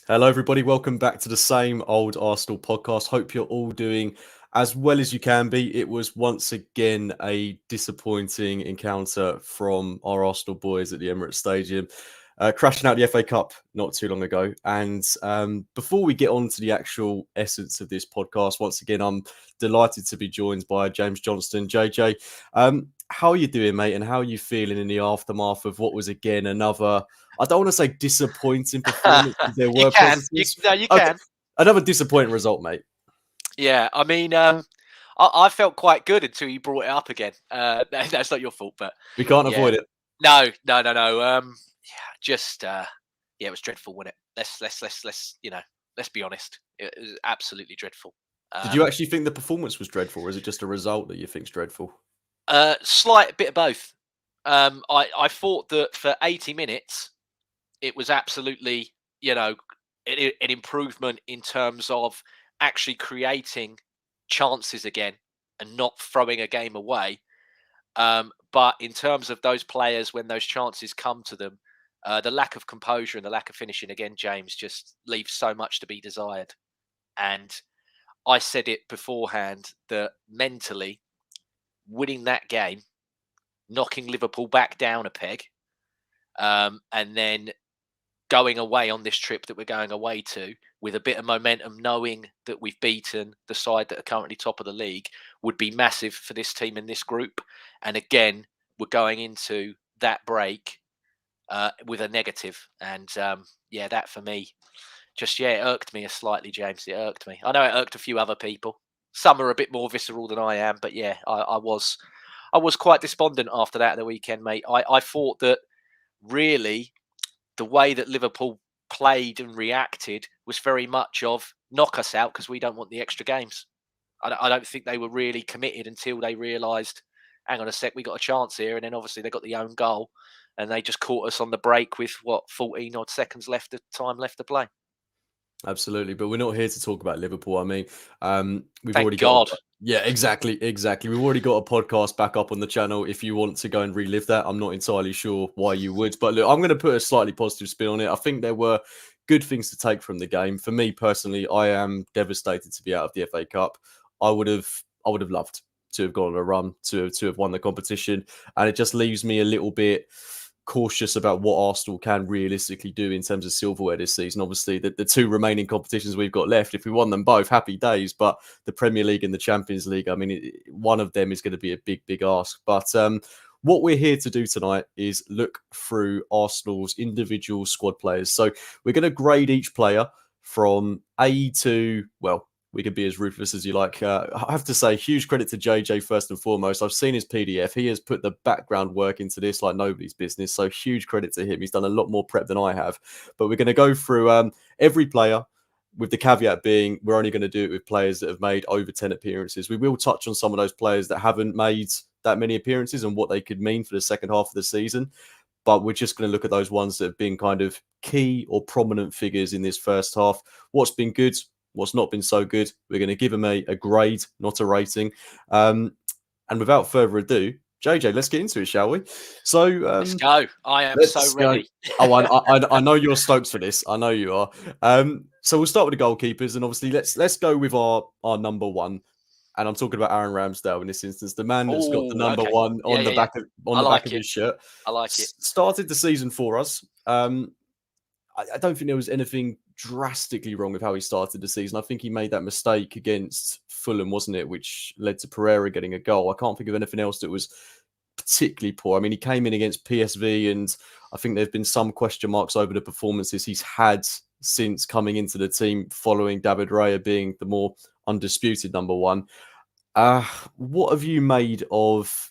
Hello, everybody. Welcome back to the same old Arsenal podcast. Hope you're all doing as well as you can be. It was once again a disappointing encounter from our Arsenal boys at the Emirates Stadium, crashing out the FA Cup not too long ago. And before we get on to the actual essence of this podcast, once again, I'm delighted to be joined by James Johnston. JJ, how are you doing, mate? And how are you feeling in the aftermath of what was again another, I don't want to say disappointing performance, because there You were can. positives. You Okay, can. another disappointing result, mate. Yeah, I mean, I felt quite good until you brought it up again. That's not your fault, but We can't yeah, avoid it. no. Yeah, it was dreadful, wasn't it? Let's be honest. It was absolutely dreadful. Did you Um, actually think the performance was dreadful, or is it just a result that you think's dreadful? Slight bit of both. I thought that for 80 minutes, it was absolutely, you know, an improvement in terms of actually creating chances again and not throwing a game away. But in terms of those players, when those chances come to them, the lack of composure and the lack of finishing again, James, just leaves so much to be desired. And I said it beforehand that mentally, winning that game, knocking Liverpool back down a peg, and then going away on this trip that we're going away to with a bit of momentum, knowing that we've beaten the side that are currently top of the league, would be massive for this team in this group. And again, we're going into that break with a negative. And yeah, that for me, it irked me slightly, James. It irked me. I know it irked a few other people. Some are a bit more visceral than I am, but yeah, I was quite despondent after that at the weekend, mate. I thought that really the way that Liverpool played and reacted was very much of knock us out because we don't want the extra games. I don't think they were really committed until they realised, hang on a sec, we got a chance here. And then obviously they got the own goal and they just caught us on the break with 14 odd seconds left of time left to play. Absolutely, but we're not here to talk about Liverpool. I mean, we've Thank already got God. yeah, exactly. We've already got a podcast back up on the channel. If you want to go and relive that, I'm not entirely sure why you would, but look, I'm going to put a slightly positive spin on it. I think there were good things to take from the game. For me personally, I am devastated to be out of the FA Cup. I would have, I would have loved to have gone on a run to have won the competition, and it just leaves me a little bit cautious about what Arsenal can realistically do in terms of silverware this season. Obviously, the two remaining competitions we've got left, if we won them both, happy days. But the Premier League and the Champions League, I mean, one of them is going to be a big ask. But what we're here to do tonight is look through Arsenal's individual squad players. So we're going to grade each player from A to, well, we can be as ruthless as you like. I have to say, huge credit to JJ first and foremost. I've seen his PDF. He has put the background work into this like nobody's business. So huge credit to him. He's done a lot more prep than I have. But we're going to go through every player, with the caveat being we're only going to do it with players that have made over 10 appearances. We will touch on some of those players that haven't made that many appearances and what they could mean for the second half of the season. But we're just going to look at those ones that have been kind of key or prominent figures in this first half. What's been good, what's not been so good. We're going to give them a grade, not a rating. And without further ado, JJ, let's get into it, shall we? So Let's go. I am so let's go. ready. Oh, I know you're stoked for this. I know you are. So we'll start with the goalkeepers, and obviously let's go with our number one. And I'm talking about Aaron Ramsdale in this instance, the man that's got the Oh, number okay. one Yeah, on the yeah, yeah. back of I like it. his shirt. I like it. Started the season for us. I don't think there was anything drastically wrong with how he started the season. I think he made that mistake against Fulham, wasn't it, which led to Pereira getting a goal. I can't think of anything else that was particularly poor. I mean, he came in against PSV, and I think there's been some question marks over the performances he's had since coming into the team following David Raya being the more undisputed number one. What have you made of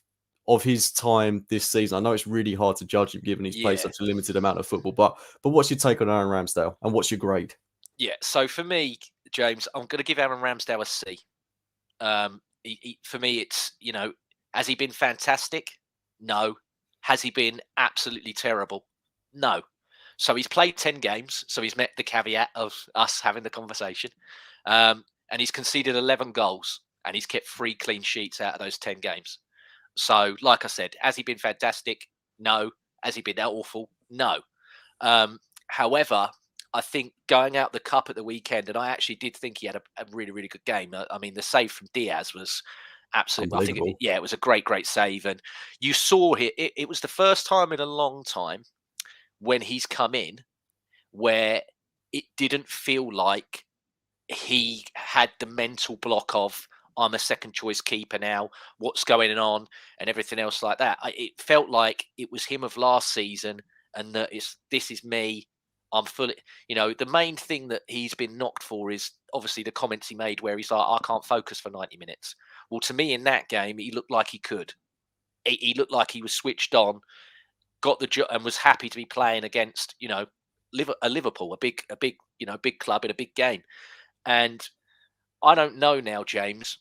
his time this season? I know it's really hard to judge him given he's played Yeah. such a limited amount of football, but what's your take on Aaron Ramsdale and what's your grade? Yeah. So for me, James, I'm going to give Aaron Ramsdale a C. For me, it's, has he been fantastic? No. Has he been absolutely terrible? No. So he's played 10 games. So he's met the caveat of us having the conversation. And he's conceded 11 goals and he's kept 3 clean sheets out of those 10 games. So, like I said, has he been fantastic? No. Has he been awful? No. However, I think going out the cup at the weekend, and I actually did think he had a really, really good game. I mean, the save from Diaz was absolutely, I think, Unbelievable. yeah, it was a great, great save. And you saw it was the first time in a long time when he's come in where it didn't feel like he had the mental block of, I'm a second choice keeper now, what's going on, and everything else like that. It felt like it was him of last season, and that this is me. I'm fully, the main thing that he's been knocked for is obviously the comments he made where he's like, I can't focus for 90 minutes. Well, to me in that game, he looked like he could. He looked like he was switched on, got the job, and was happy to be playing against, Liverpool, big club in a big game. And I don't know now, James,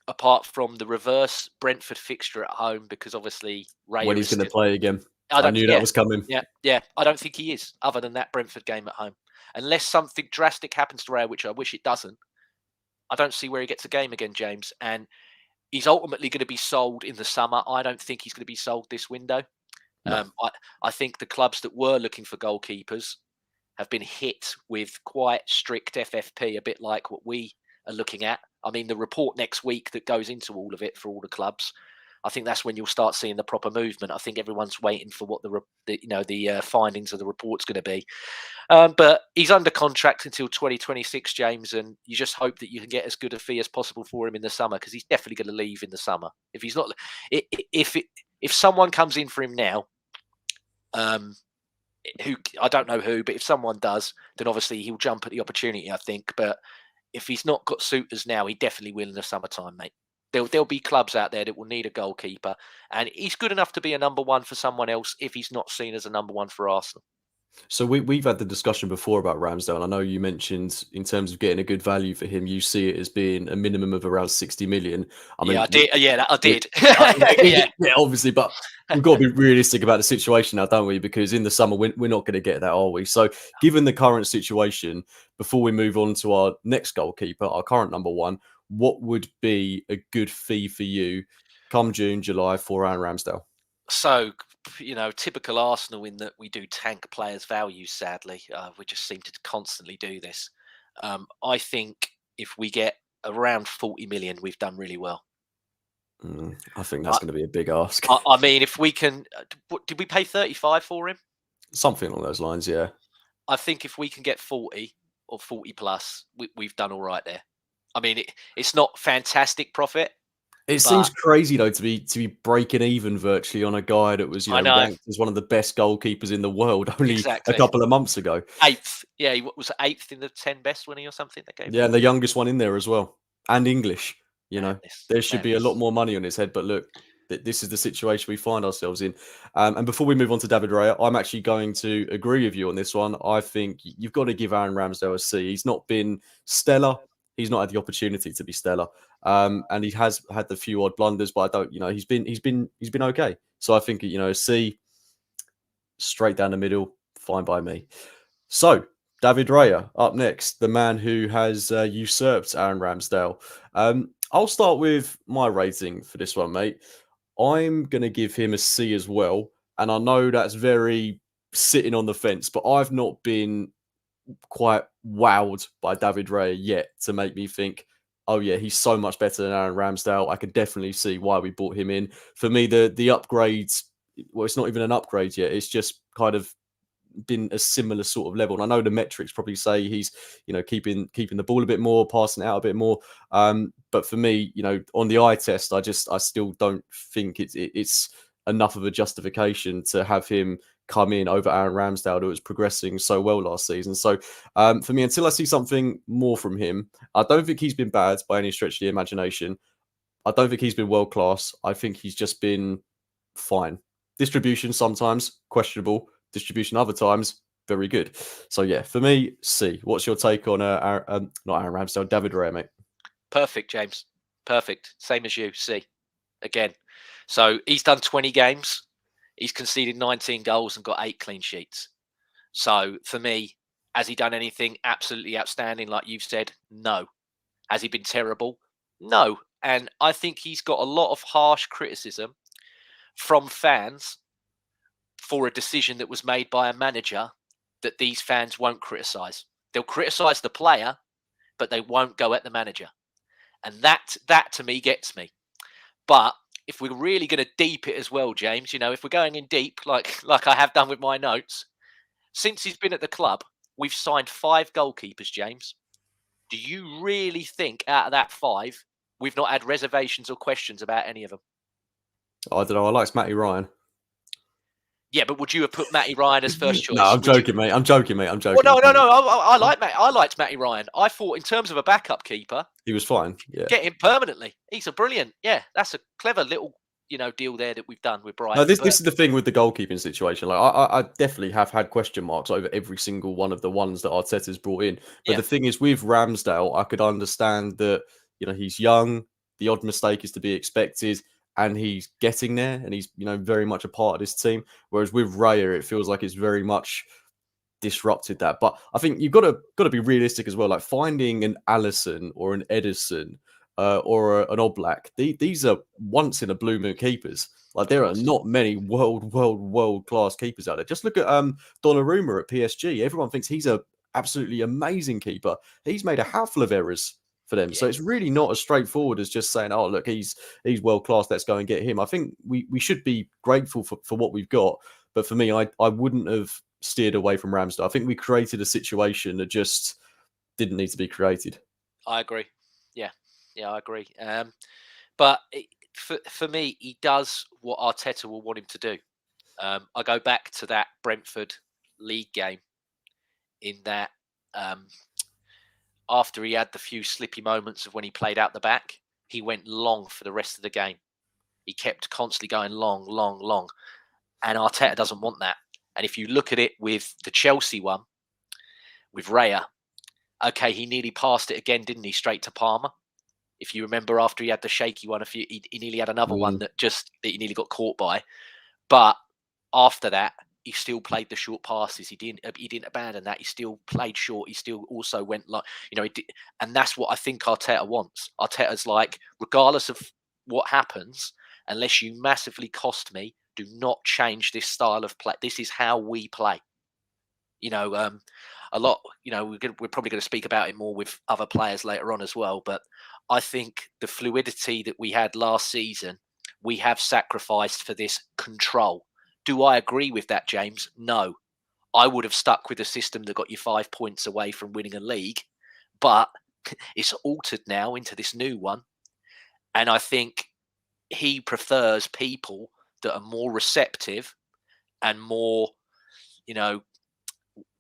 apart from the reverse Brentford fixture at home, because obviously When Raya he's is going to still. play again. I I don't. knew that Yeah, was coming. yeah. I don't think he is, other than that Brentford game at home. Unless something drastic happens to Raya, which I wish it doesn't. I don't see where he gets a game again, James. And he's ultimately going to be sold in the summer. I don't think he's going to be sold this window. No. I think the clubs that were looking for goalkeepers have been hit with quite strict FFP, a bit like what we are looking at. I mean, the report next week that goes into all of it for all the clubs, I think that's when you'll start seeing the proper movement. I think everyone's waiting for what the findings of the report's going to be. But he's under contract until 2026, James, and you just hope that you can get as good a fee as possible for him in the summer, because he's definitely going to leave in the summer. If he's not, if someone comes in for him now, who I don't know who, but if someone does, then obviously he'll jump at the opportunity, I think. But if he's not got suitors now, he definitely will in the summertime, mate. There'll be clubs out there that will need a goalkeeper, and he's good enough to be a number one for someone else if he's not seen as a number one for Arsenal. So we've had the discussion before about Ramsdale, and I know you mentioned in terms of getting a good value for him, you see it as being a minimum of around 60 million. I Yeah, mean, I did. Yeah, I did. yeah, Yeah, yeah, obviously, but we've got to be realistic about the situation now, don't we? Because in the summer, we're not going to get that, are we? So, given the current situation, before we move on to our next goalkeeper, our current number one, what would be a good fee for you come June, July for Aaron Ramsdale? so typical Arsenal in that we do tank players' values. Sadly, we just seem to constantly do this. I think if we get around 40 million, we've done really well. I think that's going to be a big ask. I mean, if we can, what, did we pay 35 for him? Something along those lines, yeah. I think if we can get 40 or 40 plus, we've done all right there. I mean, it's not fantastic profit, It but seems crazy though to be breaking even virtually on a guy that was, I know ranked as one of the best goalkeepers in the world only a exactly. couple of months ago. Eighth, yeah, he was eighth in the 10 best, winning or something they gave Yeah, him. and the youngest one in there as well, and English. Madness, There should be a lot madness. more money on his head. But look, this is the situation we find ourselves in. And before we move on to David Raya, I'm actually going to agree with you on this one. I think you've got to give Aaron Ramsdale a C. He's not been stellar. He's not had the opportunity to be stellar. And he has had the few odd blunders, but I don't. He's been okay. So I think a C, straight down the middle, fine by me. So, David Raya up next, the man who has usurped Aaron Ramsdale. I'll start with my rating for this one, mate. I'm going to give him a C as well. And I know that's very sitting on the fence, but I've not been quite wowed by David Raya yet to make me think, oh, yeah, he's so much better than Aaron Ramsdale. I can definitely see why we brought him in. For me, the upgrades, well, it's not even an upgrade yet. It's just kind of been a similar sort of level. And I know the metrics probably say he's, keeping the ball a bit more, passing it out a bit more. But for me, on the eye test, I still don't think it's enough of a justification to have him come in over Aaron Ramsdale, who was progressing so well last season. So for me, until I see something more from him, I don't think he's been bad by any stretch of the imagination. I don't think he's been world class. I think he's just been fine. Distribution sometimes questionable. Distribution other times very good. So yeah, for me, C. What's your take on not Aaron Ramsdale, David Raya, mate? Perfect, James. Perfect. Same as you. See again. So he's done 20 games. He's conceded 19 goals and got 8 clean sheets. So for me, has he done anything absolutely outstanding, like you've said? No. Has he been terrible? No. And I think he's got a lot of harsh criticism from fans for a decision that was made by a manager that these fans won't criticise. They'll criticise the player, but they won't go at the manager. And that to me gets me. But if we're really going to deep it as well, James, if we're going in deep, like I have done with my notes, since he's been at the club, we've signed 5 goalkeepers, James. Do you really think out of that 5, we've not had reservations or questions about any of them? I don't know. I liked Matty Ryan. Yeah, but would you have put Matty Ryan as first choice? No, I'm joking, mate. I'm joking. Well, no. I liked Matty Ryan. I thought in terms of a backup keeper, he was fine. Yeah. Get him permanently. He's a brilliant. Yeah, that's a clever little deal there that we've done with Brighton. No, this is the thing with the goalkeeping situation. Like, I definitely have had question marks over every single one of the ones that Arteta's brought in. But the thing is, with Ramsdale, I could understand that he's young. The odd mistake is to be expected, and he's getting there, and he's very much a part of this team. Whereas with Raya, it feels like it's very much disrupted that. But I think you've got to be realistic as well. Like finding an Alisson or an Edison or an Oblak, these are once in a blue moon keepers. Like there are not many world class keepers out there. Just look at Donnarumma at PSG. Everyone thinks he's a absolutely amazing keeper. He's made a handful of errors for them. So it's really not as straightforward as just saying, oh, look, he's world class. Let's go and get him. I think we should be grateful for what we've got. But for me, I wouldn't have steered away from Ramsdale. I think we created a situation that just didn't need to be created. I agree. Yeah, I agree. But for me, he does what Arteta will want him to do. I go back to that Brentford league game in that after he had the few slippy moments of when he played out the back, he went long for the rest of the game. He kept constantly going long. And Arteta doesn't want that. And if you look at it with the Chelsea one, with Raya, okay, he nearly passed it again, didn't he? Straight to Palmer. If you remember, after he had the shaky one, he nearly had another one that he nearly got caught by. But after that, he still played the short passes. He didn't abandon that. He still played short. He still also went and that's what I think Arteta wants. Arteta's like, regardless of what happens, unless you massively cost me, do not change this style of play. This is how we play. A lot. We're probably going to speak about it more with other players later on as well. But I think the fluidity that we had last season, we have sacrificed for this control. Do I agree with that, James? No. I would have stuck with a system that got you 5 points away from winning a league, but it's altered now into this new one. And I think he prefers people that are more receptive and more,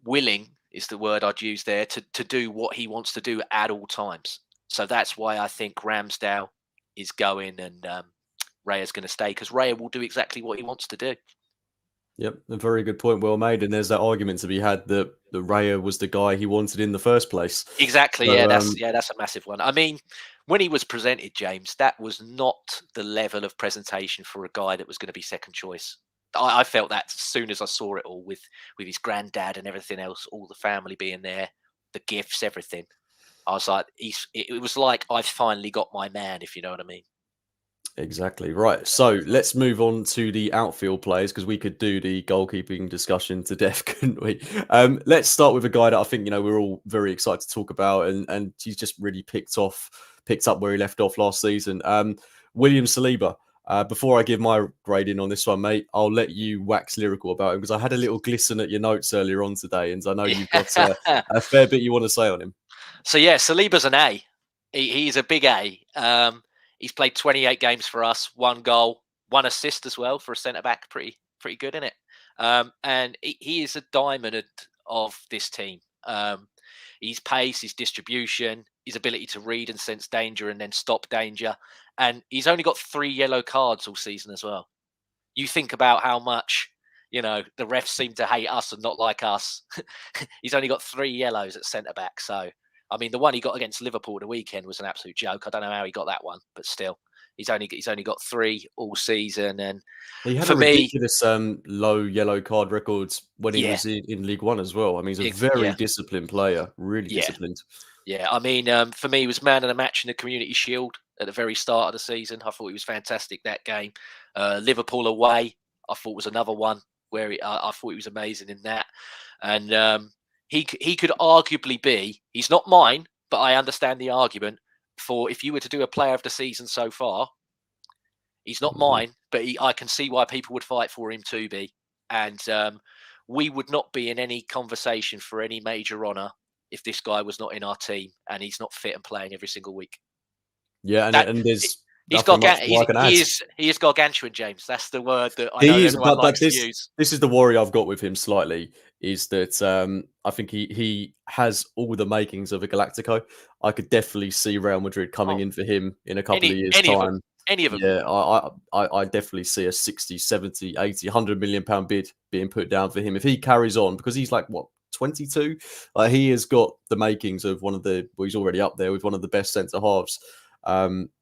willing is the word I'd use there to do what he wants to do at all times. So that's why I think Ramsdale is going and Raya's going to stay, because Raya will do exactly what he wants to do. Yep, a very good point, well made. And there's that argument to be had that Raya was the guy he wanted in the first place. Exactly. So, that's a massive one. I mean, when he was presented, James, that was not the level of presentation for a guy that was going to be second choice. I felt that as soon as I saw it all with his granddad and everything else, all the family being there, the gifts, everything. I was like, it was like I've finally got my man, if you know what I mean. Exactly. Right. So let's move on to the outfield players, because we could do the goalkeeping discussion to death, couldn't we? Let's start with a guy that I think, we're all very excited to talk about, and he's just really picked up where he left off last season. William Saliba. Before I give my grading on this one, mate, I'll let you wax lyrical about him, because I had a little glisten at your notes earlier on today, and I know you've got a fair bit you want to say on him. So yeah, Saliba's an A. He's a big A. He's played 28 games for us, 1 goal, 1 assist as well for a centre back. Pretty good, isn't it? And he is a diamond of this team. His pace, his distribution, his ability to read and sense danger and then stop danger. And he's only got 3 yellow cards all season as well. You think about how much, the refs seem to hate us and not like us. He's only got 3 yellows at centre back. So, I mean, the one he got against Liverpool the weekend was an absolute joke. I don't know how he got that one, but still, he's only got 3 all season. And he had a ridiculous low yellow card records when he was in League One as well. I mean, he's a very disciplined player, really disciplined. Yeah, I mean, for me, he was man of the match in the Community Shield at the very start of the season. I thought he was fantastic that game. Liverpool away, I thought was another one where I thought he was amazing in that. and he could arguably be. He's not mine, but I understand the argument for if you were to do a player of the season so far. He's not mine, but I can see why people would fight for him to be, and we would not be in any conversation for any major honour if this guy was not in our team and he's not fit and playing every single week. Yeah, and there's He's nothing much more I can add. he is gargantuan, James. That's the word that I know He is, everyone but likes to this use. is the worry I've got with him slightly, is that I think he has all the makings of a Galactico. I could definitely see Real Madrid coming in for him in a couple of years' time. Any of them. Yeah, I definitely see a 60, 70, 80, 100 million pound bid being put down for him if he carries on, because he's like, what, 22? He has got the makings of he's already up there with one of the best centre halves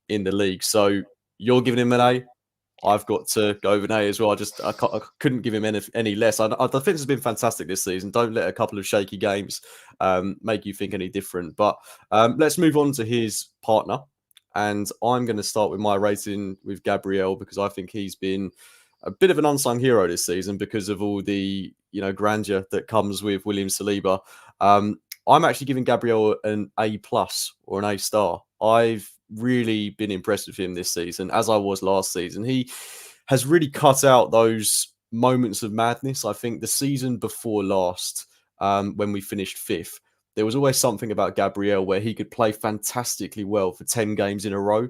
in the league. So you're giving him an A. I've got to go with an A as well. I couldn't give him any less. The defense has been fantastic this season. Don't let a couple of shaky games make you think any different. But let's move on to his partner. And I'm going to start with my rating with Gabriel, because I think he's been a bit of an unsung hero this season because of all the grandeur that comes with William Saliba. I'm actually giving Gabriel an A+ or an A*. I've really been impressed with him this season, as I was last season. He has really cut out those moments of madness. I think the season before last, when we finished 5th, there was always something about Gabriel where he could play fantastically well for 10 games in a row,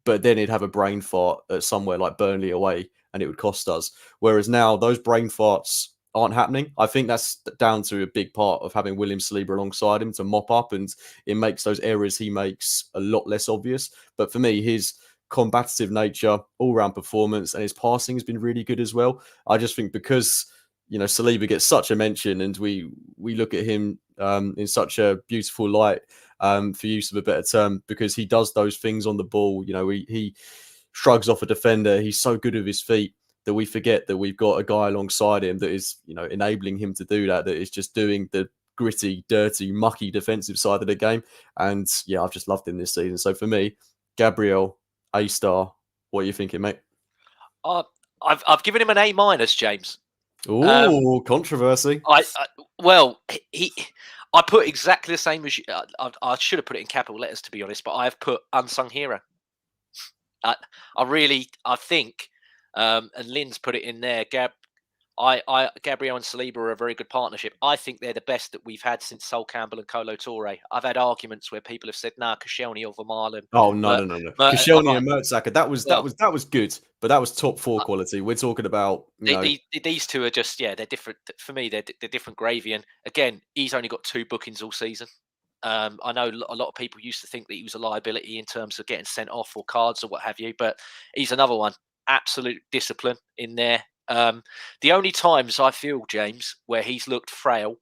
but then he'd have a brain fart at somewhere like Burnley away and it would cost us. Whereas now those brain farts aren't happening. I think that's down to a big part of having William Saliba alongside him to mop up, and it makes those errors he makes a lot less obvious. But for me, his combative nature, all-round performance, and his passing has been really good as well. I just think because Saliba gets such a mention, and we look at him in such a beautiful light, for use of a better term, because he does those things on the ball. He shrugs off a defender. He's so good with his feet that we forget that we've got a guy alongside him that is, enabling him to do that. That is just doing the gritty, dirty, mucky defensive side of the game. And yeah, I've just loved him this season. So for me, Gabriel, A*. What are you thinking, mate? I've given him an A-, James. Ooh, controversy. I put exactly the same as you. I should have put it in capital letters, to be honest, but I have put unsung hero. I think, and Lynn's put it in there. Gabriel and Saliba are a very good partnership. I think they're the best that we've had since Sol Campbell and Kolo Touré. I've had arguments where people have said, "Nah, Koscielny or Vermaelen." Oh no. Koscielny and Mertesacker. That was good, but that was top 4 quality. We're talking about these two are just they're different for me. They're different gravy. And again, he's only got 2 bookings all season. I know a lot of people used to think that he was a liability in terms of getting sent off or cards or what have you, but he's another one. Absolute discipline in there. The only times I feel, James, where he's looked frail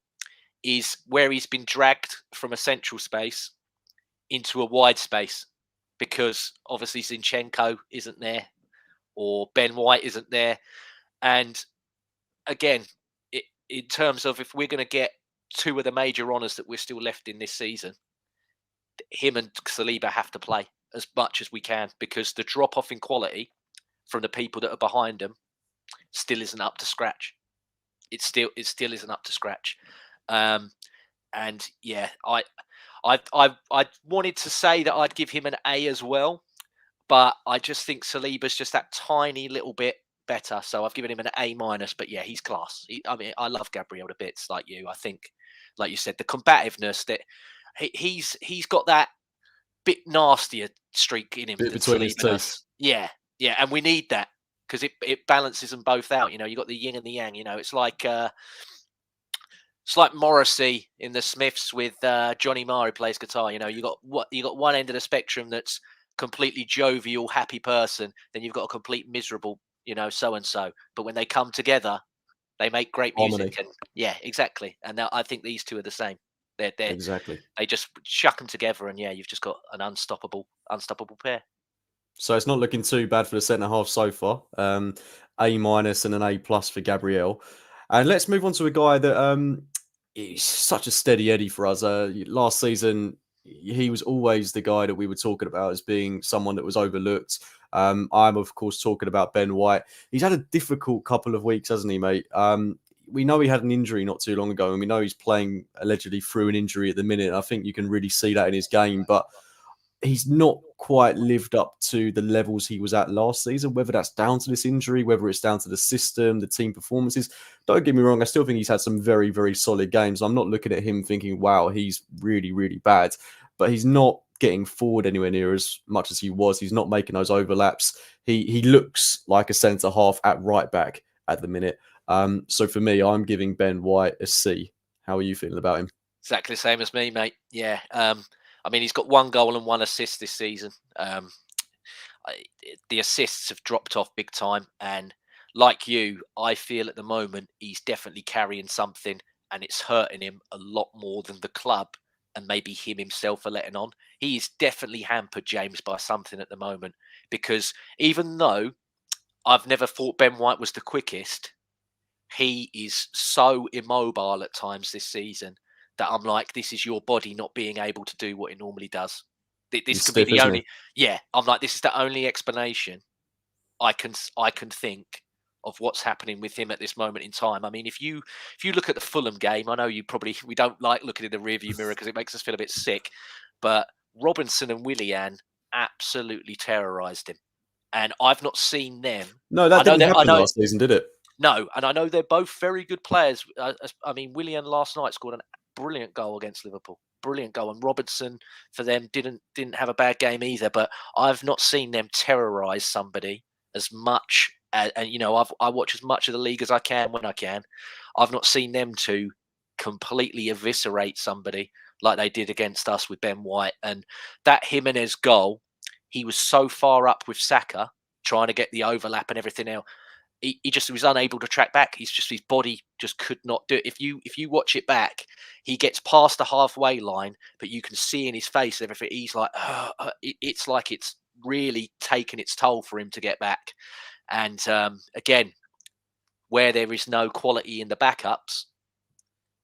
is where he's been dragged from a central space into a wide space, because obviously Zinchenko isn't there or Ben White isn't there. And again, in terms of if we're going to get 2 of the major honours that we're still left in this season, him and Saliba have to play as much as we can, because the drop off in quality from the people that are behind them still isn't up to scratch. It still isn't up to scratch. And yeah, I wanted to say that I'd give him an A as well, but I just think Saliba's just that tiny little bit better. So I've given him an A-. But yeah, he's class. I love Gabriel to bits, like you. I think, like you said, the combativeness that he's got that bit nastier streak in him than Saliba does. Yeah, and we need that, because it balances them both out. You got the yin and the yang. It's like Morrissey in the Smiths with Johnny Marr, who plays guitar. You got one end of the spectrum that's completely jovial, happy person. Then you've got a complete miserable, so and so. But when they come together, they make great music. And yeah, exactly. And I think these two are the same. They're exactly. They just chuck them together, and yeah, you've just got an unstoppable pair. So it's not looking too bad for the centre half so far. A- and an A+ for Gabriel. And let's move on to a guy that is such a steady Eddie for us. Last season, he was always the guy that we were talking about as being someone that was overlooked. I'm, of course, talking about Ben White. He's had a difficult couple of weeks, hasn't he, mate? we know he had an injury not too long ago, and we know he's playing allegedly through an injury at the minute. I think you can really see that in his game, but he's not quite lived up to the levels he was at last season, whether that's down to this injury, whether it's down to the system, the team performances. Don't get me wrong, I still think he's had some very, very solid games. I'm not looking at him thinking, wow, he's really, really bad, but he's not getting forward anywhere near as much as he was. He's not making those overlaps. He looks like a centre half at right back at the minute. So for me, I'm giving Ben White a C. How are you feeling about him? Exactly the same as me, mate. Yeah. I mean, he's got 1 goal and 1 assist this season. The assists have dropped off big time, and like you, I feel at the moment he's definitely carrying something, and it's hurting him a lot more than the club and maybe him himself are letting on. He is definitely hampered, James, by something at the moment, because even though I've never thought Ben White was the quickest, he is so immobile at times this season that I'm like, this is your body not being able to do what it normally does. This He's could be stiff, the isn't he? only, yeah. I'm like, this is the only explanation I can think of what's happening with him at this moment in time. I mean, if you look at the Fulham game, I know we don't like looking in the rearview mirror because it makes us feel a bit sick, but Robinson and Willian absolutely terrorised him, and I've not seen them. No, that I know didn't that I happen know last season, did it? no, and I know they're both very good players. I mean, Willian last night scored a brilliant goal against Liverpool. Brilliant goal, and Robertson for them didn't have a bad game either. But I've not seen them terrorise somebody as much. And I watch as much of the league as I can when I can. I've not seen them to completely eviscerate somebody like they did against us with Ben White. And that Jimenez goal, he was so far up with Saka trying to get the overlap and everything else. He just was unable to track back. His body just could not do it. If you watch it back, he gets past the halfway line, but you can see in his face and everything. He's like, it's like it's really taken its toll for him to get back. And again, where there is no quality in the backups,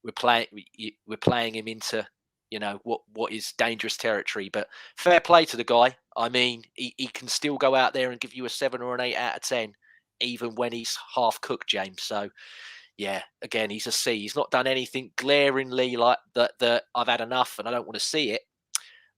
we're playing him into what is dangerous territory. But fair play to the guy. I mean, he can still go out there and give you a 7 or an 8 out of 10, even when he's half cooked, James. So yeah, again, he's a C. He's not done anything glaringly like that I've had enough and I don't want to see it.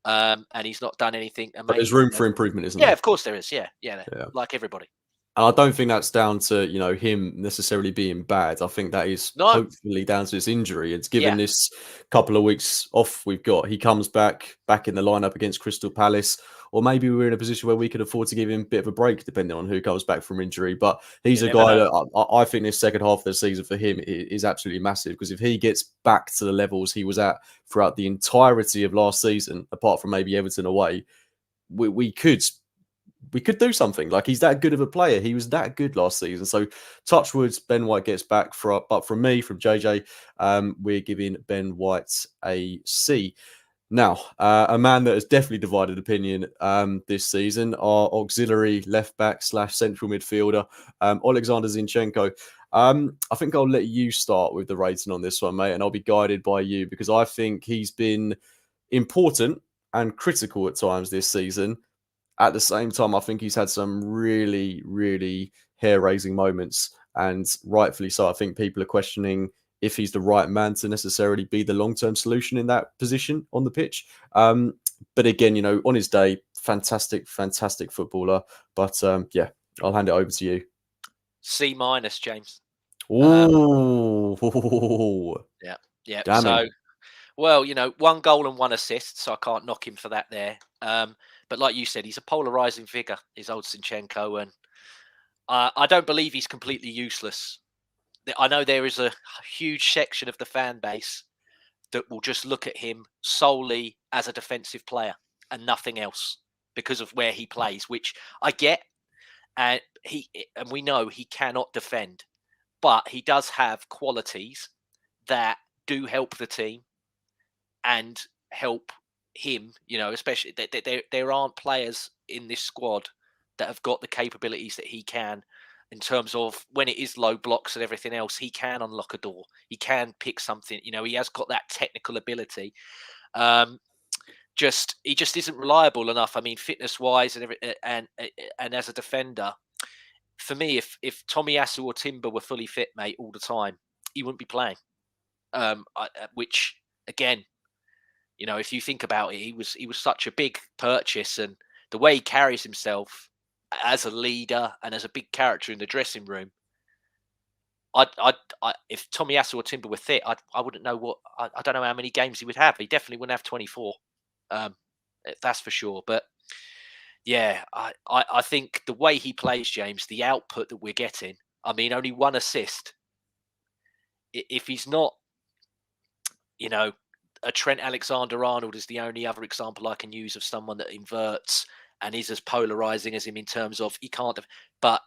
And he's not done anything But there's amazing. room for improvement, isn't Yeah, there? of course there is. Yeah, yeah, Yeah. like everybody. And I don't think that's down to, him necessarily being bad. I think that is No, hopefully down to his injury. It's given yeah, this couple of weeks off we've got. He comes back in the lineup against Crystal Palace, or maybe we're in a position where we could afford to give him a bit of a break, depending on who comes back from injury. But he's you a never guy know. that I think this second half of the season for him is absolutely massive, because if he gets back to the levels he was at throughout the entirety of last season, apart from maybe Everton away, we could do something. Like, he's that good of a player. He was that good last season. So touchwood, Ben White gets back but from me, from JJ, we're giving Ben White a C. Now, a man that has definitely divided opinion this season, our auxiliary left back / central midfielder, Alexander Zinchenko. I think I'll let you start with the rating on this one, mate, and I'll be guided by you, because I think he's been important and critical at times this season. At the same time, I think he's had some really, really hair-raising moments, and rightfully so. I think people are questioning if he's the right man to necessarily be the long-term solution in that position on the pitch. But again, on his day, fantastic, fantastic footballer. But yeah, I'll hand it over to you. C minus, James. Ooh, Yeah, yeah. damning. So, well, 1 goal and 1 assist, so I can't knock him for that there. But like you said, he's a polarizing figure, is old Sinchenko, and I don't believe he's completely useless. I know there is a huge section of the fan base that will just look at him solely as a defensive player and nothing else because of where he plays, which I get, and we know he cannot defend, but he does have qualities that do help the team and help him. Especially there aren't players in this squad that have got the capabilities that he can, in terms of when it is low blocks and everything else. He can unlock a door. He can pick something. He has got that technical ability. Um, he just isn't reliable enough. I mean, fitness wise and as a defender, for me, if Tomiyasu or Timber were fully fit, mate, all the time, he wouldn't be playing. Which again, if you think about it, he was such a big purchase, and the way he carries himself as a leader and as a big character in the dressing room. If Tomiyasu or Timber were fit, I wouldn't know what I don't know how many games he would have. He definitely wouldn't have 24. That's for sure. But yeah, I think the way he plays, James, the output that we're getting. I mean, only one assist. If he's not, a Trent Alexander-Arnold is the only other example I can use of someone that inverts and is as polarizing as him in terms of he can't have. But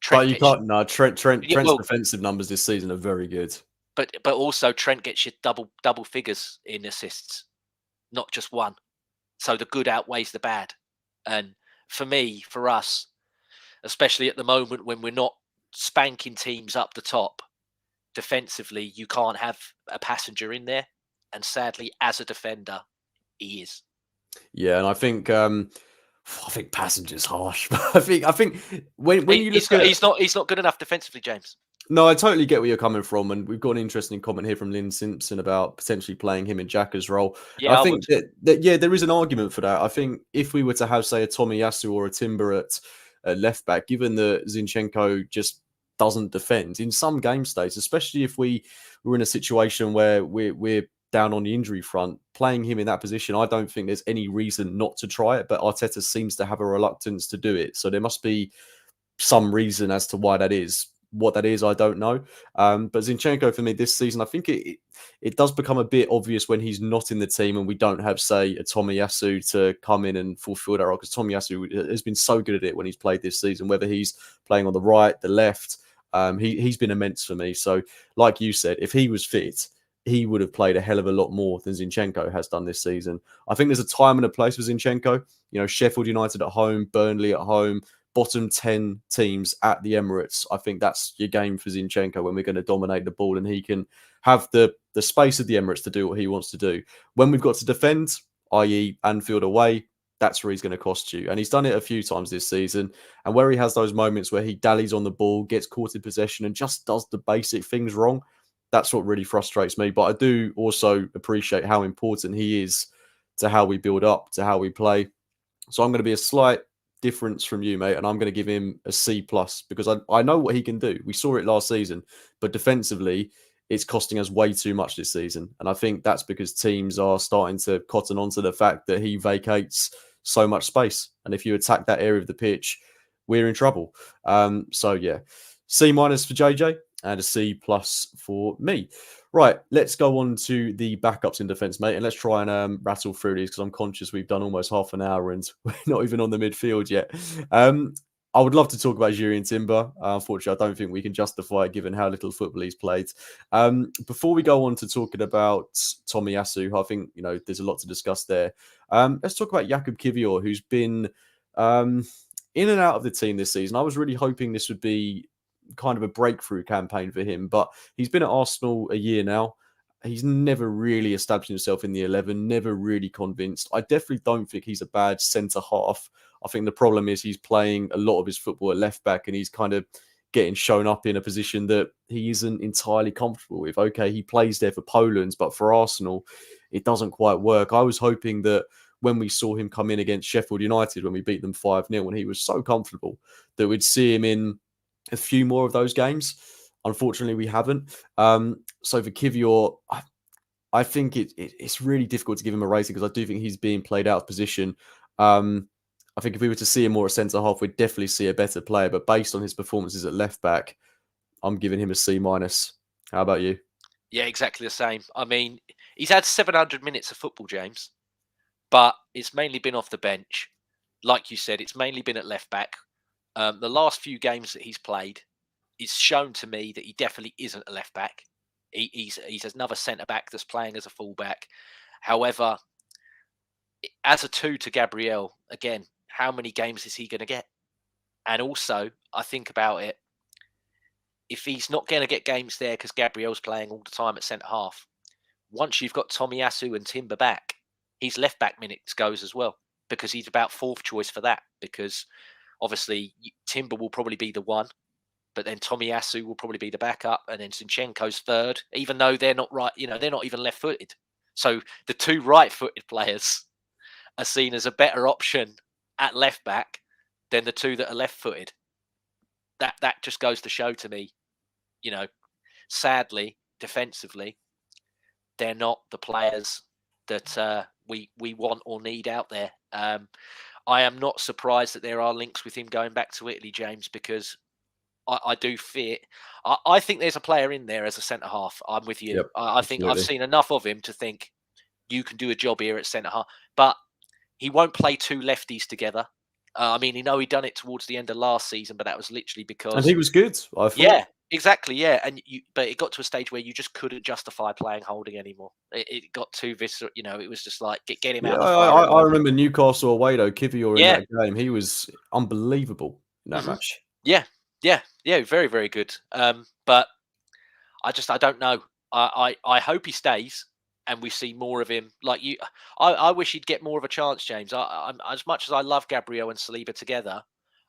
But Trent you gets can't. No, yeah, Trent's well, defensive numbers this season are very good. but also Trent gets you double figures in assists, not just one. So the good outweighs the bad. And for me, for us, especially at the moment when we're not spanking teams up the top defensively, you can't have a passenger in there. And sadly, as a defender, he is. Yeah, and I think Passenger's harsh. But I think when you look at He's not good enough defensively, James. no, I totally get where you're coming from, and we've got an interesting comment here from Lynn Simpson about potentially playing him in Xhaka's role. And Yeah, I I would. think that yeah, there is an argument for that. I think if we were to have, say, a Tomiyasu or a Timber at left back, given that Zinchenko just doesn't defend in some game states, especially if we were in a situation where we're down on the injury front, playing him in that position, I don't think there's any reason not to try it. But Arteta seems to have a reluctance to do it, so there must be some reason as to why that is. What that is, I don't know. But Zinchenko for me this season, I think it does become a bit obvious when he's not in the team and we don't have, say, a Tomiyasu to come in and fulfill that role. Because Tomiyasu has been so good at it when he's played this season, whether he's playing on the right, the left. He's been immense for me. So, like you said, if he was fit, he would have played a hell of a lot more than Zinchenko has done this season. I think there's a time and a place for Zinchenko. Sheffield United at home, Burnley at home, bottom 10 teams at the Emirates. I think that's your game for Zinchenko when we're going to dominate the ball and he can have the space of the Emirates to do what he wants to do. When we've got to defend, i.e. Anfield away, that's where he's going to cost you. And he's done it a few times this season. And where he has those moments where he dallies on the ball, gets caught in possession and just does the basic things wrong, that's what really frustrates me. But I do also appreciate how important he is to how we build up, to how we play. So I'm going to be a slight difference from you, mate, and I'm going to give him a C plus because I know what he can do. We saw it last season, but defensively, it's costing us way too much this season. And I think that's because teams are starting to cotton on to the fact that he vacates so much space. And if you attack that area of the pitch, we're in trouble. So yeah, C minus for JJ and a C plus for me. Right, let's go on to the backups in defence, mate, and let's try and rattle through these because I'm conscious we've done almost half an hour and we're not even on the midfield yet. I would love to talk about Jurrien Timber. Unfortunately, I don't think we can justify it given how little football he's played. Before we go on to talking about Tomiyasu, I think there's a lot to discuss there. Let's talk about Jakub Kivior, who's been in and out of the team this season. I was really hoping this would be kind of a breakthrough campaign for him, but he's been at Arsenal a year now. He's never really established himself in the 11, never really convinced. I definitely don't think he's a bad centre half. I think the problem is he's playing a lot of his football at left back and he's kind of getting shown up in a position that he isn't entirely comfortable with. Okay, he plays there for Poland, but for Arsenal, it doesn't quite work. I was hoping that when we saw him come in against Sheffield United, when we beat them 5-0, and he was so comfortable, that we'd see him in a few more of those games. Unfortunately, we haven't. So for Kivior, I think it's really difficult to give him a rating because I do think he's being played out of position. I think if we were to see him more at centre half, we'd definitely see a better player. But based on his performances at left back, I'm giving him a C minus. How about you? Yeah, exactly the same. I mean, he's had 700 minutes of football, James, but it's mainly been off the bench. Like you said, it's mainly been at left back. The last few games that he's played, it's shown to me that he definitely isn't a left back. He's another centre back that's playing as a fullback. However, as a two to Gabriel, again, how many games is he going to get? And also, I think about it, if he's not going to get games there because Gabriel's playing all the time at centre half, once you've got Tomiyasu and Timber back, his left back minutes goes as well because he's about fourth choice for that because obviously Timber will probably be the one but then Tomiyasu will probably be the backup, and then Zinchenko's third, even though they're not right, they're not even left-footed. So the two right-footed players are seen as a better option at left back than the two that are left-footed. That just goes to show to me, sadly, defensively, they're not the players that we want or need out there. I am not surprised that there are links with him going back to Italy, James, because I do fear. I think there's a player in there as a centre half. I'm with you. Yep, I think I've absolutely. seen enough of him to think you can do a job here at centre half. But he won't play two lefties together. He done it towards the end of last season, but that was literally And because he was good, I thought. yeah, exactly, yeah. But it got to a stage where you just couldn't justify playing Holding anymore. It got too visceral. It was just like get him Yeah, out the I fire. remember Newcastle away though. Kivior in Yeah. that game, he was unbelievable in that Hmm. match. Yeah, very, very good. But I don't know. I hope he stays and we see more of him. Like you, I wish he'd get more of a chance, James. As much as I love Gabriel and Saliba together,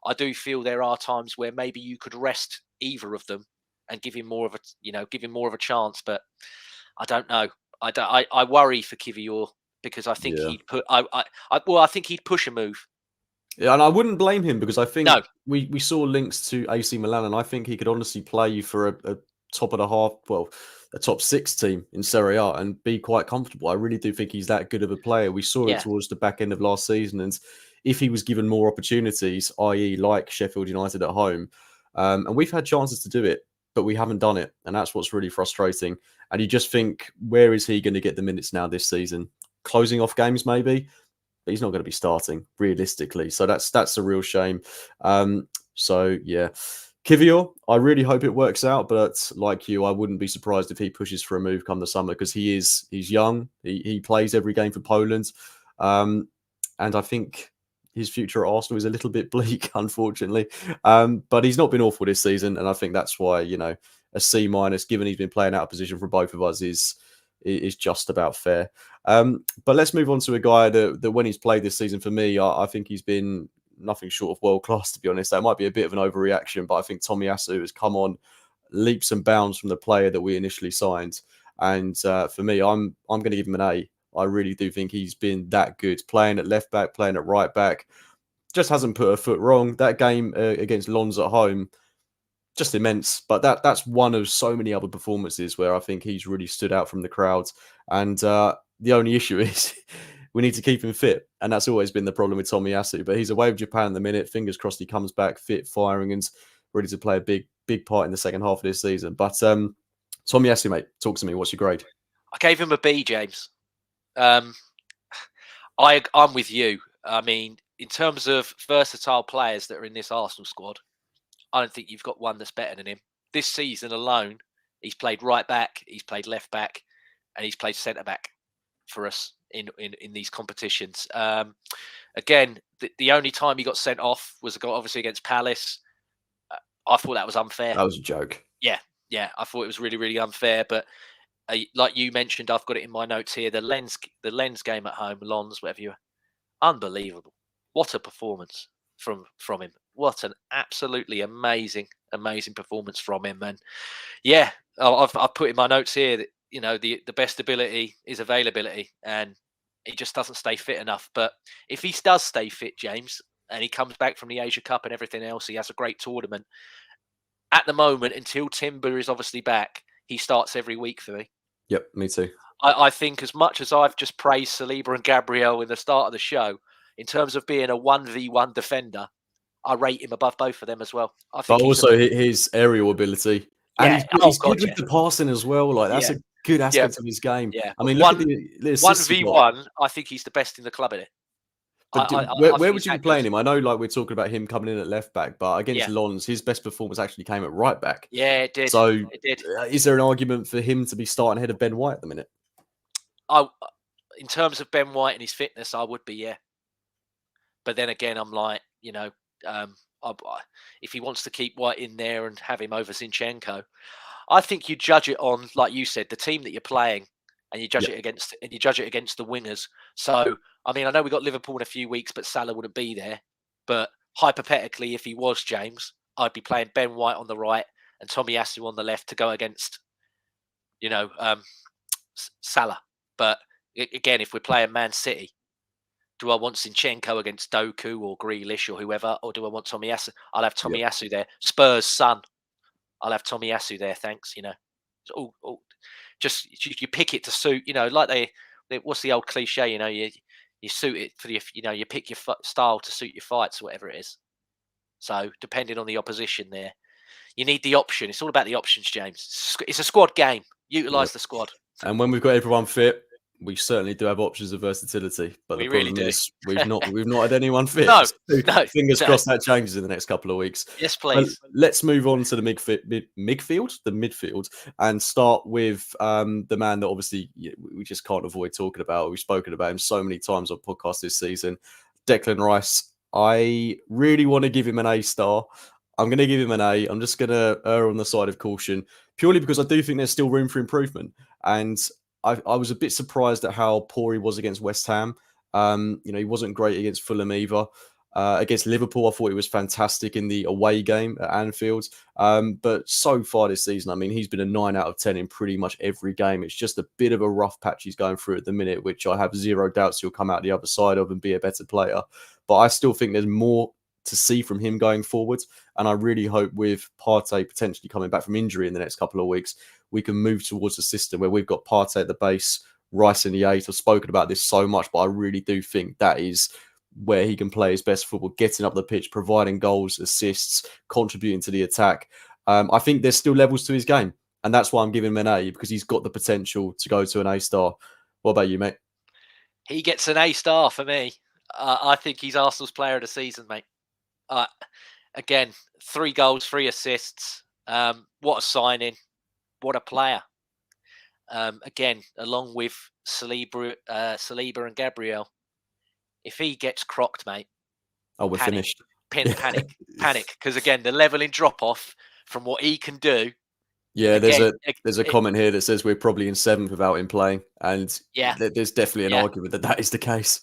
I do feel there are times where maybe you could rest either of them and give him more of a chance. But I don't know. I worry for Kivior because I think Yeah. I think he'd push a move. Yeah, and I wouldn't blame him because I think No, we saw links to AC Milan, and I think he could honestly play for a top of the half, well, a top six team in Serie A and be quite comfortable. I really do think he's that good of a player. We saw it yeah, towards the back end of last season, and if he was given more opportunities, i.e., like Sheffield United at home, and we've had chances to do it, but we haven't done it, and that's what's really frustrating. And you just think, where is he going to get the minutes now this season? Closing off games, maybe. But he's not going to be starting realistically. So that's a real shame. So yeah, Kivior, I really hope it works out. But like you, I wouldn't be surprised if he pushes for a move come the summer because he's young. He plays every game for Poland, and I think his future at Arsenal is a little bit bleak, unfortunately. But he's not been awful this season, and I think that's why a C minus, given he's been playing out of position for both of us, is just about fair. But let's move on to a guy that when he's played this season, for me, I think he's been nothing short of world class, to be honest. That might be a bit of an overreaction, but I think Tomiyasu has come on leaps and bounds from the player that we initially signed. And for me, I'm going to give him an A. I really do think he's been that good, playing at left back, playing at right back. Just hasn't put a foot wrong. That game against Lons at home, just immense. But that's one of so many other performances where I think he's really stood out from the crowds. And the only issue is we need to keep him fit. And that's always been the problem with Tomiyasu. But he's away with Japan in the minute. Fingers crossed he comes back fit, firing, and ready to play a big part in the second half of this season. But Tomiyasu, mate, talk to me. What's your grade? I gave him a B, James. I'm with you. I mean, in terms of versatile players that are in this Arsenal squad, I don't think you've got one that's better than him. This season alone, he's played right back, he's played left back, and he's played centre back for us in these competitions. Again, the only time he got sent off was obviously against Palace. I thought that was unfair. That was a joke. Yeah, I thought it was really, really unfair. But like you mentioned, I've got it in my notes here. The Lens game at home, Lons, whatever you, unbelievable. What a performance from him. What an absolutely amazing performance from him. And yeah, I've put in my notes here that the best ability is availability, and he just doesn't stay fit enough. But if he does stay fit, James, and he comes back from the Asia Cup and everything else, he has a great tournament. At the moment, until Timber is obviously back, he starts every week for me. Yep, me too. I think as much as I've just praised Saliba and Gabriel in the start of the show, in terms of being a 1v1 defender, I rate him above both of them as well. I think But also his aerial ability. And yeah. he's good with the passing as well. Like, that's Yeah. a good aspect of his game. Yeah. I mean, look at the assists he got. 1v1, I think he's the best in the club in it. But I where think would he's you be that playing good. him? I know, like, we're talking about him coming in at left back, but against Yeah. Lons, his best performance actually came at right back. Yeah, it did. So, It did. is there an argument for him to be starting ahead of Ben White at the minute? In terms of Ben White and his fitness, I would be, yeah. But then again, I'm like, if he wants to keep White in there and have him over Zinchenko, I think you judge it on, like you said, the team that you're playing, and you judge it against the wingers. So, I mean, I know we got Liverpool in a few weeks, but Salah wouldn't be there. But hypothetically, if he was, James, I'd be playing Ben White on the right and Tomiyasu on the left to go against, Salah. But again, if we're playing Man City, do I want Zinchenko against Doku or Grealish or whoever, or do I want Tomiyasu? I'll have Yep. Tomiyasu there. Spurs' son, I'll have Tomiyasu there. Thanks. Just you pick it to suit. Like what's the old cliche? You suit it for you pick your style to suit your fights, whatever it is. So depending on the opposition, there you need the option. It's all about the options, James. It's a squad game. Utilize the squad. And when we've got everyone fit, we certainly do have options of versatility. But We the problem really do. is we've not had anyone fit. No, So fingers crossed that changes in the next couple of weeks. Yes, please. Let's move on to the midfield, and start with the man that obviously we just can't avoid talking about. We've spoken about him so many times on podcast this season, Declan Rice. I really want to give him an A star. I'm going to give him an A. I'm just going to err on the side of caution, purely because I do think there's still room for improvement. And I was a bit surprised at how poor he was against West Ham. He wasn't great against Fulham either. Against Liverpool, I thought he was fantastic in the away game at Anfield. But so far this season, I mean, he's been a 9 out of 10 in pretty much every game. It's just a bit of a rough patch he's going through at the minute, which I have zero doubts he'll come out the other side of and be a better player. But I still think there's more to see from him going forward. And I really hope with Partey potentially coming back from injury in the next couple of weeks, we can move towards a system where we've got Partey at the base, Rice in the 8. I've spoken about this so much, but I really do think that is where he can play his best football, getting up the pitch, providing goals, assists, contributing to the attack. I think there's still levels to his game. And that's why I'm giving him an A, because he's got the potential to go to an A star. What about you, mate? He gets an A star for me. I think he's Arsenal's player of the season, mate. Again, 3 goals, 3 assists. What a signing. What a player. Again, along with Saliba and Gabriel. If he gets crocked, mate. Oh, we're finished. Panic. Because again, the level in drop-off from what he can do. Yeah, there's a comment here that says we're probably in 7th without him playing. And there's definitely an argument that is the case.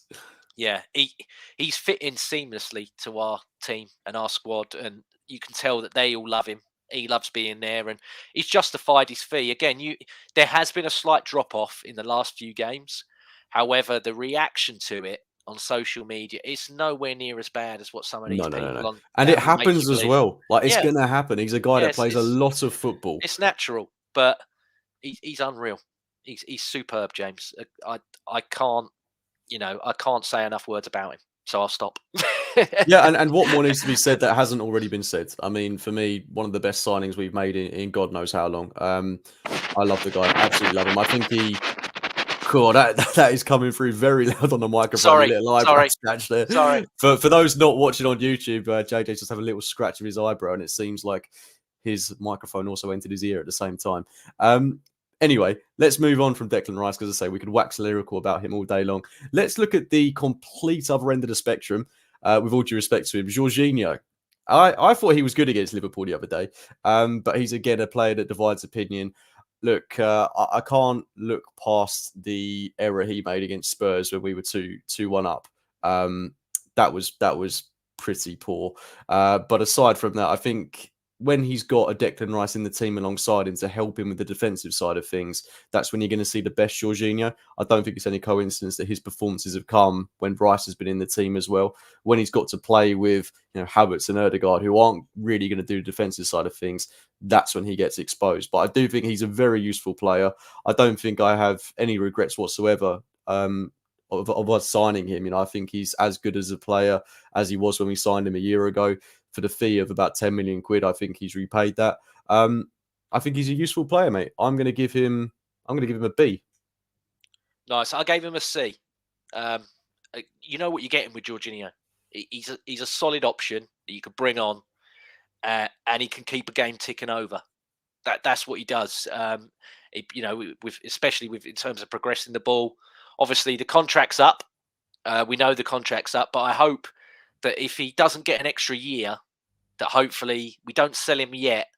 Yeah, he's fit in seamlessly to our team and our squad, and you can tell that they all love him. He loves being there, and he's justified his fee. Again, there has been a slight drop-off in the last few games. However, the reaction to it on social media is nowhere near as bad as what some of these people on. And it happens as well. Like, it's going to happen. He's a guy that plays a lot of football. It's natural, but he's unreal. He's superb, James. I can't say enough words about him, so I'll stop. And what more needs to be said that hasn't already been said? I mean, for me, one of the best signings we've made in God knows how long. I love the guy. Absolutely love him. I think God, that is coming through very loud on the microphone. Sorry. Scratch there. Sorry. For those not watching on YouTube, JJ just have a little scratch of his eyebrow, and it seems like his microphone also entered his ear at the same time. Anyway, let's move on from Declan Rice, because I say we could wax lyrical about him all day long. Let's look at the complete other end of the spectrum. With all due respect to him, Jorginho. I thought he was good against Liverpool the other day, but he's again a player that divides opinion. Look, I can't look past the error he made against Spurs when we were 2-1 up. That was pretty poor. But aside from that, I think when he's got a Declan Rice in the team alongside him to help him with the defensive side of things, that's when you're going to see the best Jorginho. I don't think it's any coincidence that his performances have come when Rice has been in the team as well. When he's got to play with Havertz and Ødegaard, who aren't really going to do the defensive side of things, that's when he gets exposed. But I do think he's a very useful player. I don't think I have any regrets whatsoever of us signing him. I think he's as good as a player as he was when we signed him a year ago. For the fee of about 10 million quid, I think he's repaid that. I think he's a useful player, mate. I'm going to give him a B. Nice. I gave him a C. You know what you're getting with Jorginho. He's a solid option that you could bring on, and he can keep a game ticking over. That's what he does. Especially in terms of progressing the ball. Obviously, the contract's up. We know the contract's up, but I hope that if he doesn't get an extra year, that hopefully we don't sell him yet.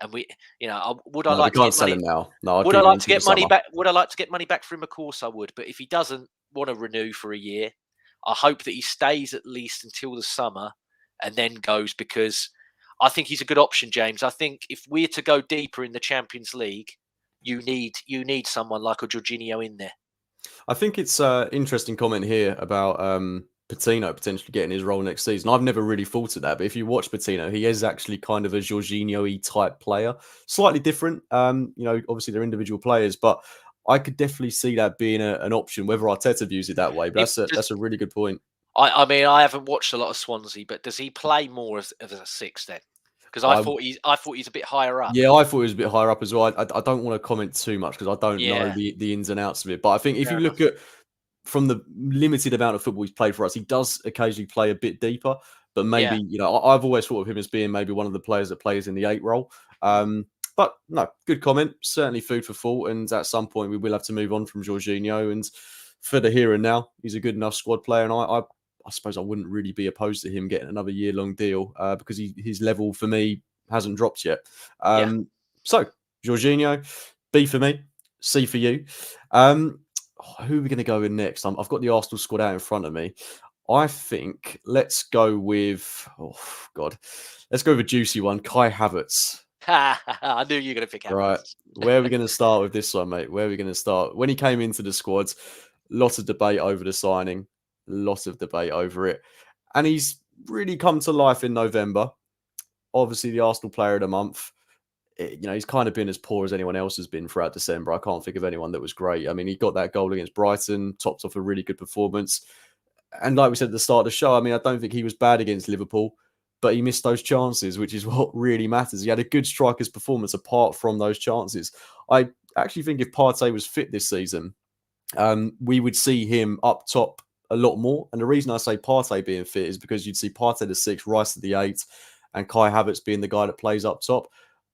And we can't sell him now. No, would I like to get money back? Would I like to get money back from him? Of course I would. But if he doesn't want to renew for a year, I hope that he stays at least until the summer and then goes, because I think he's a good option, James. I think if we're to go deeper in the Champions League, you need someone like a Jorginho in there. I think it's an interesting comment here about Patino potentially getting his role next season. I've never really thought of that, but if you watch Patino, he is actually kind of a Jorginho-y type player. Slightly different. Obviously they're individual players, but I could definitely see that being an option, whether Arteta views it that way. But that's a really good point. I mean, I haven't watched a lot of Swansea, but does he play more as a six then? Because I thought he's a bit higher up. Yeah, I thought he was a bit higher up as well. I don't want to comment too much because I don't know Yeah, the ins and outs of it. But I think if fair you look enough. at from the limited amount of football he's played for us, he does occasionally play a bit deeper. But Yeah. maybe, I've always thought of him as being maybe one of the players that plays in the 8 role. But no, good comment. Certainly food for thought. And at some point, we will have to move on from Jorginho. And for the here and now, he's a good enough squad player. And I suppose I wouldn't really be opposed to him getting another year-long deal because his level for me hasn't dropped yet. Yeah. So, Jorginho, B for me, C for you. Who are we going to go in next? I've got the Arsenal squad out in front of me. I think let's go with, let's go with a juicy one, Kai Havertz. I knew you were going to pick Havertz. Right. Where are we going to start with this one, mate? Where are we going to start? When he came into the squad, lots of debate over the signing, lots of debate over it. And he's really come to life in November. Obviously, the Arsenal player of the month. He's kind of been as poor as anyone else has been throughout December. I can't think of anyone that was great. I mean, he got that goal against Brighton, topped off a really good performance. And like we said at the start of the show, I mean, I don't think he was bad against Liverpool, but he missed those chances, which is what really matters. He had a good striker's performance apart from those chances. I actually think if Partey was fit this season, we would see him up top a lot more. And the reason I say Partey being fit is because you'd see Partey the 6, Rice the 8, and Kai Havertz being the guy that plays up top.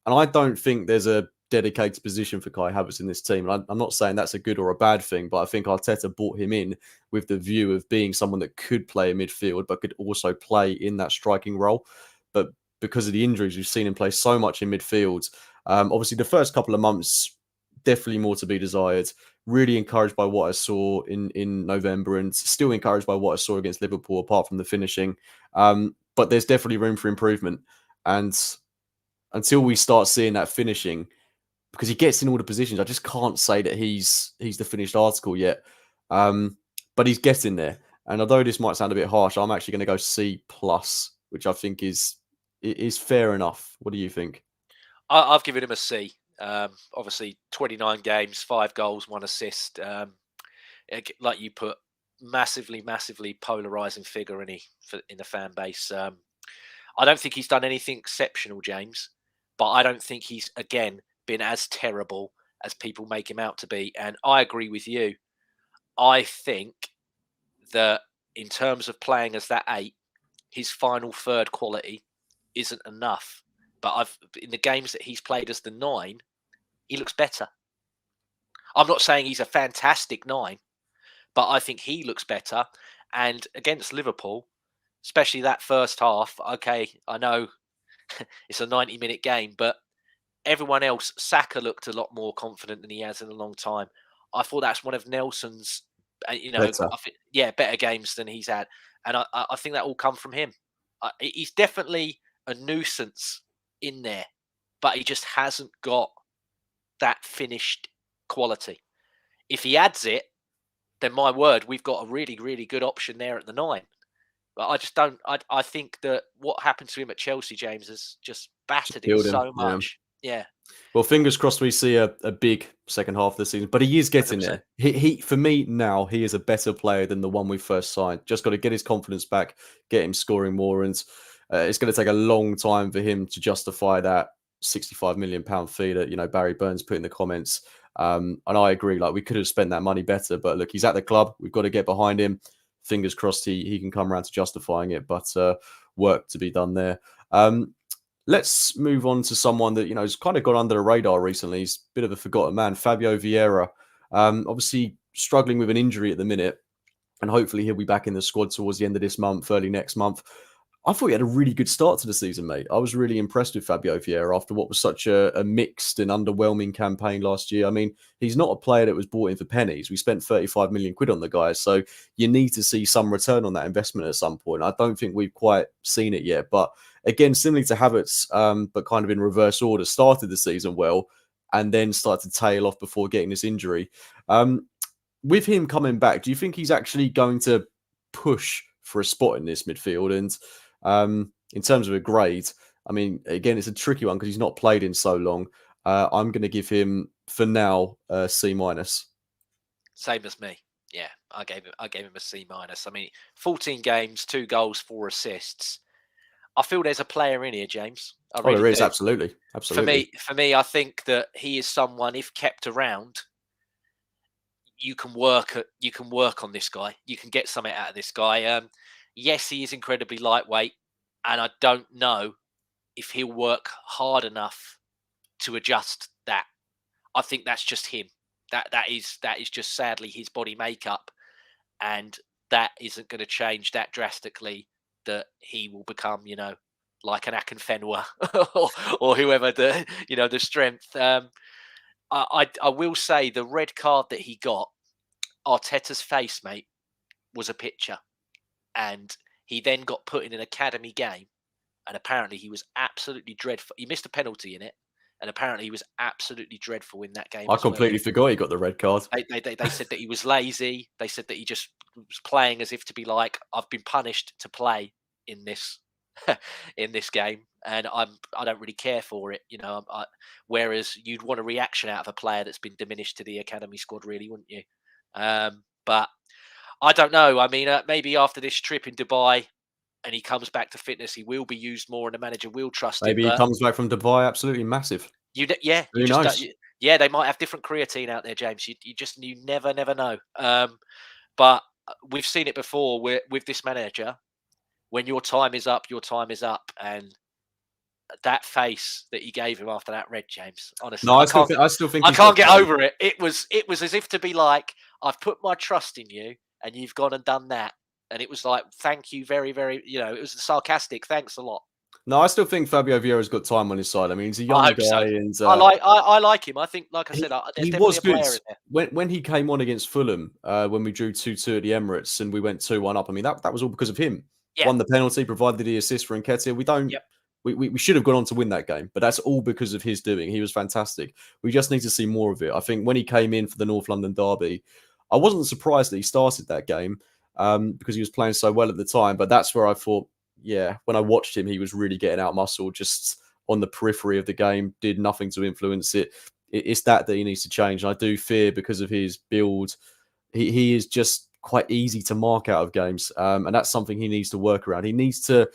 And I don't think there's a dedicated position for Kai Havertz in this team. And I'm not saying that's a good or a bad thing, but I think Arteta brought him in with the view of being someone that could play in midfield, but could also play in that striking role. But because of the injuries, we've seen him play so much in midfield. Obviously, the first couple of months, definitely more to be desired. Really encouraged by what I saw in November and still encouraged by what I saw against Liverpool, apart from the finishing. But there's definitely room for improvement. And until we start seeing that finishing, because he gets in all the positions, I just can't say that he's the finished article yet. But he's getting there. And although this might sound a bit harsh, I'm actually going to go C+, which I think is fair enough. What do you think? I've given him a C. Obviously, 29 games, 5 goals, 1 assist. Like you put, massively polarizing figure in the fan base. I don't think he's done anything exceptional, James, but I don't think he's, again, been as terrible as people make him out to be. And I agree with you. I think that in terms of playing as that 8, his final third quality isn't enough. But in the games that he's played as the 9, he looks better. I'm not saying he's a fantastic 9, but I think he looks better. And against Liverpool, especially that first half, okay, I know it's a 90-minute game, but everyone else, Saka looked a lot more confident than he has in a long time. I thought that's one of Nelson's, Better. better games than he's had. And I think that all come from him. He's definitely a nuisance in there, but he just hasn't got that finished quality. If he adds it, then my word, we've got a really, really good option there at the 9. But I just don't. I think that what happened to him at Chelsea, James, has just battered him so much. Yeah. Well, fingers crossed we see a big second half of the season, but he is getting 100%. There. He for me now, he is a better player than the one we first signed. Just got to get his confidence back, get him scoring more, and it's going to take a long time for him to justify that £65 million fee that Barry Burns put in the comments. And I agree, like we could have spent that money better, but look, he's at the club. We've got to get behind him. Fingers crossed he can come around to justifying it, but work to be done there. Let's move on to someone that, has kind of gone under the radar recently. He's a bit of a forgotten man, Fabio Vieira. Obviously struggling with an injury at the minute, and hopefully he'll be back in the squad towards the end of this month, early next month. I thought he had a really good start to the season, mate. I was really impressed with Fabio Vieira after what was such a mixed and underwhelming campaign last year. I mean, he's not a player that was bought in for pennies. We spent 35 million quid on the guy, so you need to see some return on that investment at some point. I don't think we've quite seen it yet. But again, similarly to Havertz, but kind of in reverse order, started the season well and then started to tail off before getting this injury. With him coming back, do you think he's actually going to push for a spot in this midfield? And in terms of a grade, I mean, again, it's a tricky one because he's not played in so long. I'm going to give him, for now, a C minus. Same as me. Yeah, I gave him a C minus. I mean, 14 games, 2 goals, 4 assists. I feel there's a player in here, James. I really there is, do. absolutely. For me, I think that he is someone, if kept around, you can work on this guy. You can get something out of this guy. Yes, he is incredibly lightweight, and I don't know if he'll work hard enough to adjust that. I think that's just him. That is just sadly his body makeup, and that isn't going to change that drastically. That he will become, like an Akinfenwa or whoever the strength. I will say the red card that he got, Arteta's face, mate, was a picture, and he then got put in an academy game, and apparently he was absolutely dreadful. He missed a penalty in it, and apparently he was absolutely dreadful in that game I as well. completely forgot he got the red card. They said that he was lazy. They said that he just was playing as if to be like, I've been punished to play in this in this game, and I don't really care for it, whereas you'd want a reaction out of a player that's been diminished to the academy squad, really, wouldn't you? But I don't know. I mean, maybe after this trip in Dubai and he comes back to fitness, he will be used more and the manager will trust him. Maybe he comes back from Dubai absolutely massive. You Who just knows? yeah, they might have different creatine out there, James. You never know. But we've seen it before with this manager. When your time is up, your time is up, and that face that he gave him after that red, James. Honestly, No, I still think I he's can't got get time. over it. It was as if to be like, I've put my trust in you, and you've gone and done that, and it was like, thank you very, very. It was sarcastic. Thanks a lot. No, I still think Fabio Vieira's got time on his side. I mean, he's a young I hope guy, so. and I like him. I think, like I said, there's he definitely was a good player in there. when he came on against Fulham when we drew 2-2 at the Emirates and we went 2-1 up. I mean, that was all because of him. Yeah. Won the penalty, provided the assist for Nketiah. Yep. We should have gone on to win that game, but that's all because of his doing. He was fantastic. We just need to see more of it. I think when he came in for the North London derby, I wasn't surprised that he started that game because he was playing so well at the time. But that's where I thought, yeah, when I watched him, he was really getting out muscle just on the periphery of the game, did nothing to influence it. It's that he needs to change. And I do fear because of his build, he is just quite easy to mark out of games. And that's something he needs to work around. He needs to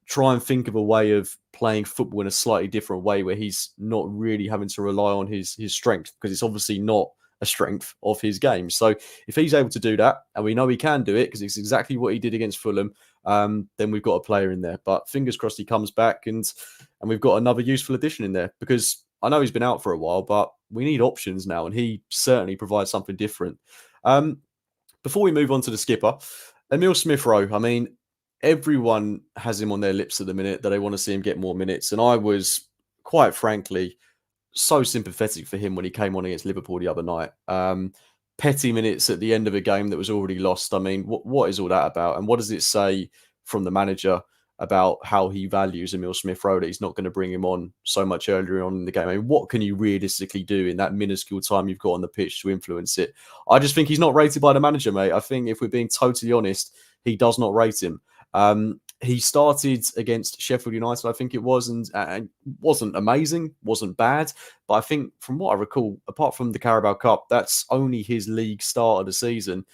try and think of a way of playing football in a slightly different way where he's not really having to rely on his strength, because it's obviously not a strength of his game. So if he's able to do that, and we know he can do it because it's exactly what he did against Fulham, then we've got a player in there. But fingers crossed he comes back and we've got another useful addition in there, because I know he's been out for a while, but we need options now, and he certainly provides something different. Before we move on to the skipper, Emile Smith-Rowe, I mean, everyone has him on their lips at the minute that they want to see him get more minutes. And I was, quite frankly, so sympathetic for him when he came on against Liverpool the other night. Petty minutes at the end of a game that was already lost. I mean, what is all that about? And what does it say from the manager about how he values Emile Smith-Rowe, that he's not going to bring him on so much earlier on in the game? I mean, what can you realistically do in that minuscule time you've got on the pitch to influence it? I just think he's not rated by the manager, mate. I think if we're being totally honest, he does not rate him. He started against Sheffield United, I think it was, and wasn't amazing, wasn't bad. But I think from what I recall, apart from the Carabao Cup, that's only his league start of the season.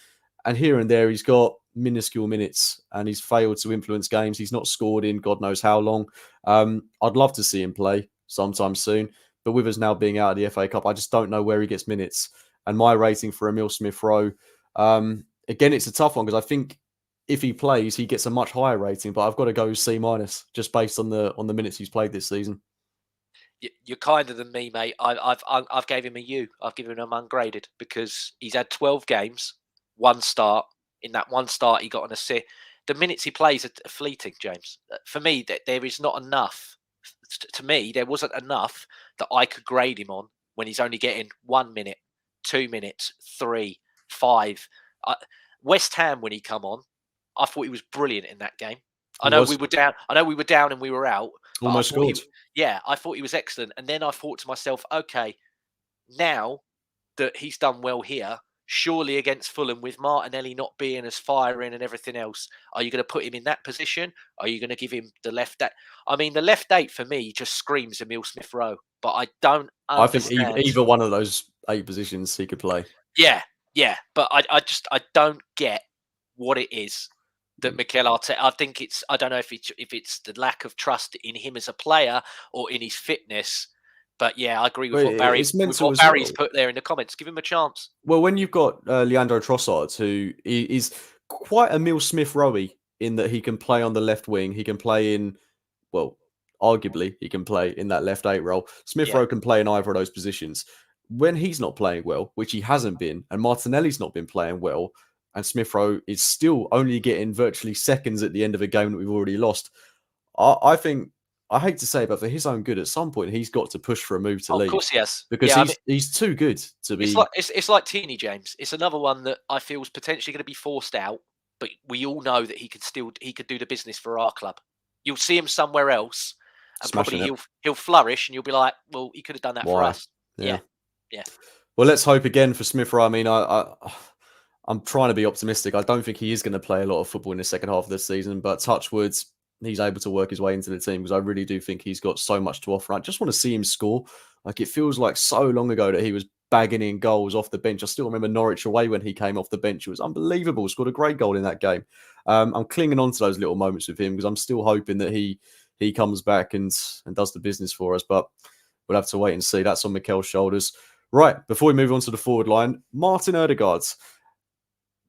And here and there, he's got minuscule minutes and he's failed to influence games. He's not scored in God knows how long. I'd love to see him play sometime soon. But with us now being out of the FA Cup, I just don't know where he gets minutes. And my rating for Emile Smith-Rowe, again, it's a tough one because I think if he plays, he gets a much higher rating, but I've got to go C- just based on the minutes he's played this season. You're kinder than me, mate. I've gave him a U. I've given him ungraded because he's had 12 games, one start. In that one start, he got an assist. the minutes he plays are fleeting, James. For me, there is not enough. To me, there wasn't enough that I could grade him on when he's only getting 1 minute, 2 minutes, 3, 5. West Ham, when he come on, I thought he was brilliant in that game. I know we were down. I know we were down and we were out. But Almost scored. I thought he was excellent. And then I thought to myself, okay, now that he's done well here, surely against Fulham, with Martinelli not being as firing and everything else, are you going to put him in that position? Are you going to give him the left eight? I mean, the left eight for me just screams Emile Smith Rowe, but I don't understand. I think either one of those 8 positions he could play. Yeah, but I don't get what it is that Mikel Arteta. I think I don't know if it's the lack of trust in him as a player or in his fitness. But yeah, I agree with what Barry's put there in the comments. Give him a chance. Well, when you've got Leandro Trossard, who is quite Emile Smith Rowe in that he can play on the left wing, he can play in, well, arguably he can play in that left 8 role. Smith Rowe can play in either of those positions. When he's not playing well, which he hasn't been, and Martinelli's not been playing well, and Smith Rowe is still only getting virtually seconds at the end of a game that we've already lost, I think, I hate to say it, but for his own good, at some point he's got to push for a move to leave. Of course he has, because he's too good to be. It's like Teeny James. It's another one that I feel is potentially going to be forced out, but we all know that he could do the business for our club. You'll see him somewhere else, and probably he'll flourish, and you'll be like, well, he could have done that for us. Yeah. Well, let's hope again for Smith Rowe. I mean, I'm trying to be optimistic. I don't think he is going to play a lot of football in the second half of this season, but touch wood, he's able to work his way into the team, because I really do think he's got so much to offer. I just want to see him score. Like, it feels like so long ago that he was bagging in goals off the bench. I still remember Norwich away when he came off the bench. It was unbelievable. Scored a great goal in that game. I'm clinging on to those little moments with him, because I'm still hoping that he comes back and does the business for us. But we'll have to wait and see. That's on Mikel's shoulders. Right, before we move on to the forward line, Martin Ødegaard.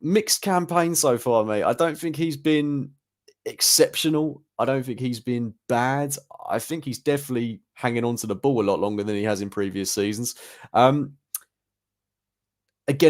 Mixed campaign so far, mate. I don't think he's been exceptional. I don't think he's been bad. I think he's definitely hanging on to the ball a lot longer than he has in previous seasons. Again,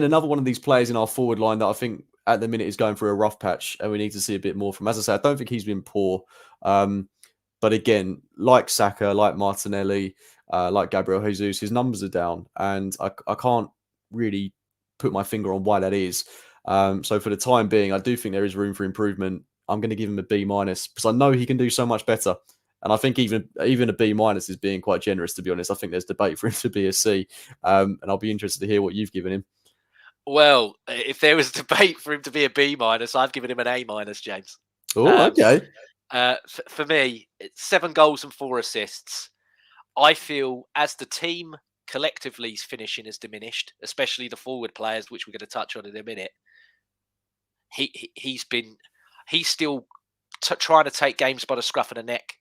another one of these players in our forward line that I think at the minute is going through a rough patch, and we need to see a bit more from. As I say, I don't think he's been poor. But again, like Saka, like Martinelli, like Gabriel Jesus, his numbers are down, and I can't really put my finger on why that is. So for the time being, I do think there is room for improvement. I'm going to give him a B- because I know he can do so much better. And I think even a B- is being quite generous, to be honest. I think there's debate for him to be a C. And I'll be interested to hear what you've given him. Well, if there was debate for him to be a B-, I've given him an A-, James. Oh, okay. For me, it's 7 goals and 4 assists. I feel as the team collectively's finishing has diminished, especially the forward players, which we're going to touch on in a minute. He's still trying to take games by the scruff of the neck,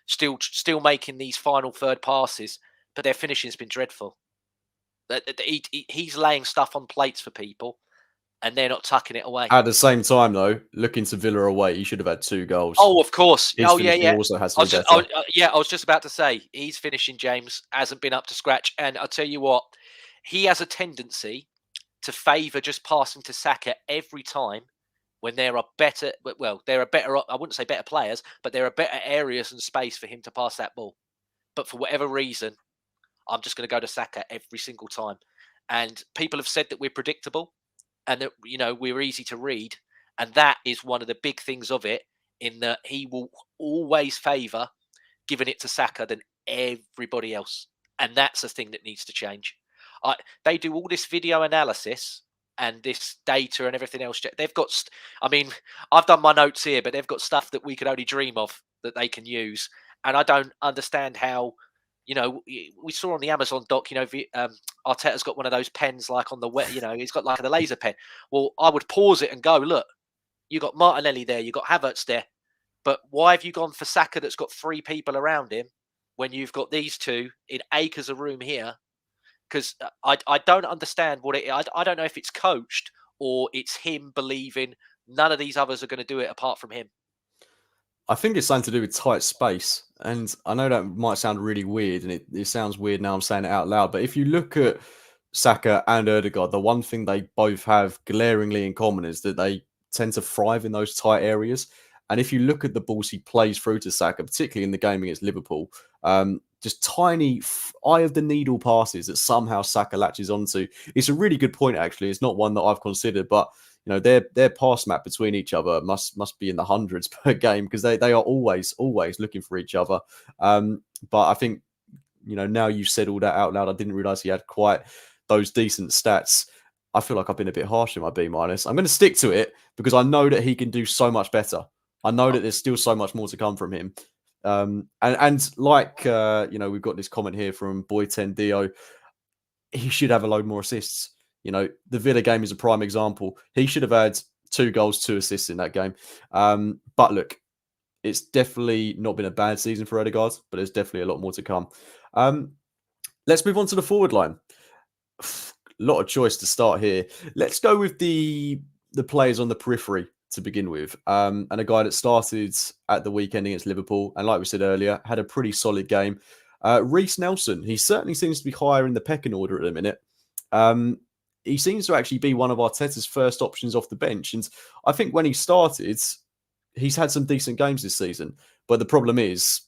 still making these final third passes, but their finishing has been dreadful. He's laying stuff on plates for people, and they're not tucking it away. At the same time, though, looking to Villa away, he should have had 2 goals. Oh, of course. His finishing also has to be better. I was just about to say, his finishing, James, hasn't been up to scratch. And I'll tell you what, he has a tendency to favour just passing to Saka every time when there are better, I wouldn't say better players, but there are better areas and space for him to pass that ball. But for whatever reason, I'm just going to go to Saka every single time. And people have said that we're predictable and that, we're easy to read. And that is one of the big things of it, in that he will always favour giving it to Saka than everybody else. And that's a thing that needs to change. They do all this video analysis and this data and everything else. They've got, I've done my notes here, but they've got stuff that we could only dream of that they can use. And I don't understand how, we saw on the Amazon doc, Arteta's got one of those pens like on the wet, he's got like the laser pen. Well, I would pause it and go, look, you got Martinelli there, you got Havertz there, but why have you gone for Saka that's got 3 people around him when you've got these 2 in acres of room here? Because I don't understand what it is. I don't know if it's coached or it's him believing none of these others are going to do it apart from him. I think it's something to do with tight space. And I know that might sound really weird, and it sounds weird now I'm saying it out loud. But if you look at Saka and Ødegaard, the one thing they both have glaringly in common is that they tend to thrive in those tight areas. And if you look at the balls he plays through to Saka, particularly in the game against Liverpool, just tiny eye of the needle passes that somehow Saka latches onto. It's a really good point, actually. It's not one that I've considered, but their pass map between each other must be in the hundreds per game, because they are always looking for each other. But I think now you've said all that out loud, I didn't realize he had quite those decent stats. I feel like I've been a bit harsh in my B-. I'm going to stick to it because I know that he can do so much better. I know that there's still so much more to come from him. And like, we've got this comment here from Boy10 Dio. He should have a load more assists. The Villa game is a prime example. He should have had 2 goals, 2 assists in that game. But look, it's definitely not been a bad season for Odegaard, but there's definitely a lot more to come. Let's move on to the forward line. A lot of choice to start here. Let's go with the players on the periphery to begin with. And a guy that started at the weekend against Liverpool, and like we said earlier, had a pretty solid game. Reece Nelson, he certainly seems to be higher in the pecking order at the minute. He seems to actually be one of Arteta's first options off the bench. And I think when he started, he's had some decent games this season. But the problem is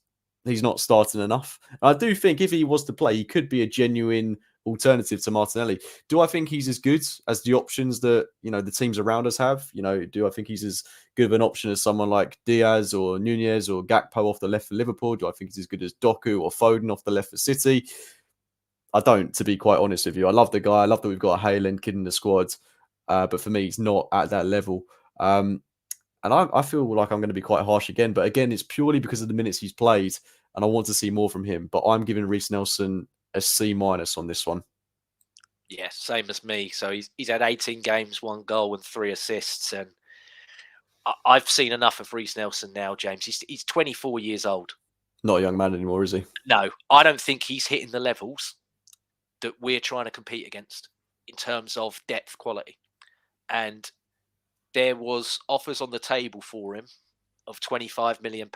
he's not starting enough. And I do think if he was to play, he could be a genuine alternative to Martinelli. Do I think he's as good as the options that the teams around us have? Do I think he's as good of an option as someone like Diaz or Nunez or Gakpo off the left for Liverpool? Do I think he's as good as Doku or Foden off the left for City? I don't, to be quite honest with you. I love the guy. I love that we've got a Haaland kid in the squad, but for me, he's not at that level. And I feel like I'm going to be quite harsh again, but again, it's purely because of the minutes he's played, and I want to see more from him. But I'm giving Reece Nelson a C- on this one. Yeah, same as me. So he's had 18 games, 1 goal and 3 assists, and I've seen enough of Reece Nelson now, James. He's 24 years old. Not a young man anymore, is he? No, I don't think he's hitting the levels that we're trying to compete against in terms of depth quality. And there was offers on the table for him of £25 million.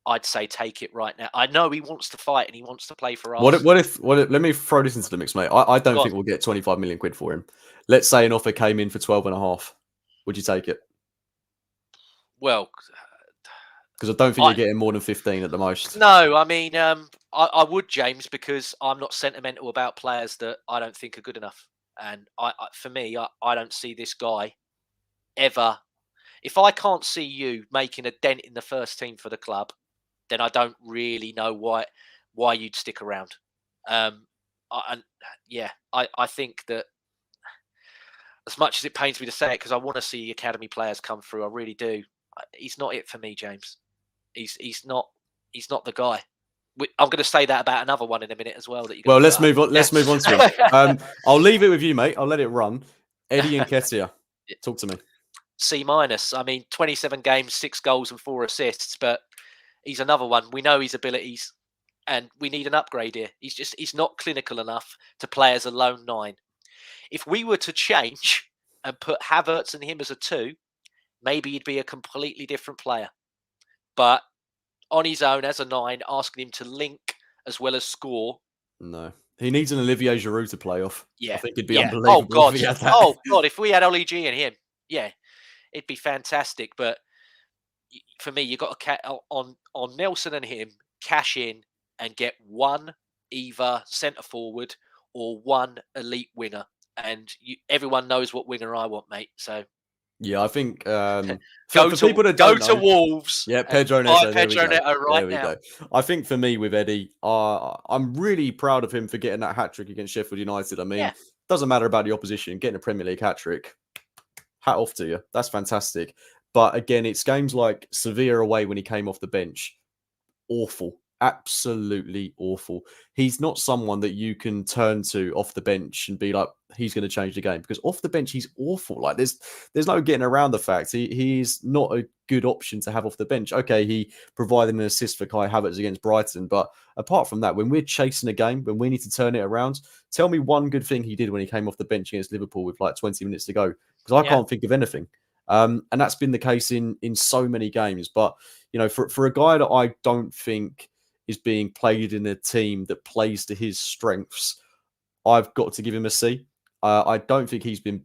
I'd say take it right now. I know he wants to fight and he wants to play for us. What if? Let me throw this into the mix, mate. I don't think we'll get 25 million quid for him. Let's say an offer came in for 12.5. Would you take it? Well, because I don't think you're getting more than 15 at the most. No, I mean, I would, James, because I'm not sentimental about players that I don't think are good enough. And for me, I don't see this guy ever. If I can't see you making a dent in the first team for the club, then I don't really know why you'd stick around. I think that as much as it pains me to say it, because I want to see academy players come through, I really do. He's not it for me, James. He's not the guy. I'm going to say that about another one in a minute as well. Let's move on. Let's move on to him. I'll leave it with you, mate. I'll let it run. Eddie Nketiah, talk to me. C-. I mean, 27 games, 6 goals and 4 assists, but he's another one. We know his abilities, and we need an upgrade here. He's not clinical enough to play as a lone 9. If we were to change and put Havertz and him as a 2, maybe he'd be a completely different player. But on his own as a 9, asking him to link as well as score. No. He needs an Olivier Giroud to play off. Yeah. I think it'd be unbelievable. Oh, God. If he had that. Oh, God. If we had Oli G and him, yeah, it'd be fantastic. But for me, you've got to on Nelson and him, cash in and get one either centre forward or one elite winger. And everyone knows what winger I want, mate. So. Yeah, I think for people that don't know, to Wolves. Yeah, Pedro Neto. Pedro Neto right there now. We go. I think for me with Eddie, I'm really proud of him for getting that hat trick against Sheffield United. I mean, doesn't matter about the opposition, getting a Premier League hat trick. Hat off to you. That's fantastic. But again, it's games like Sevilla away when he came off the bench. Awful. Absolutely awful. He's not someone that you can turn to off the bench and be like, he's going to change the game, because off the bench he's awful. Like there's no getting around the fact he's not a good option to have off the bench. Okay, he provided an assist for Kai Havertz against Brighton, but apart from that, when we're chasing a game, when we need to turn it around, tell me one good thing he did when he came off the bench against Liverpool with like 20 minutes to go, because I can't think of anything. And that's been the case in so many games. But for a guy that I don't think is being played in a team that plays to his strengths, I've got to give him a C. I don't think he's been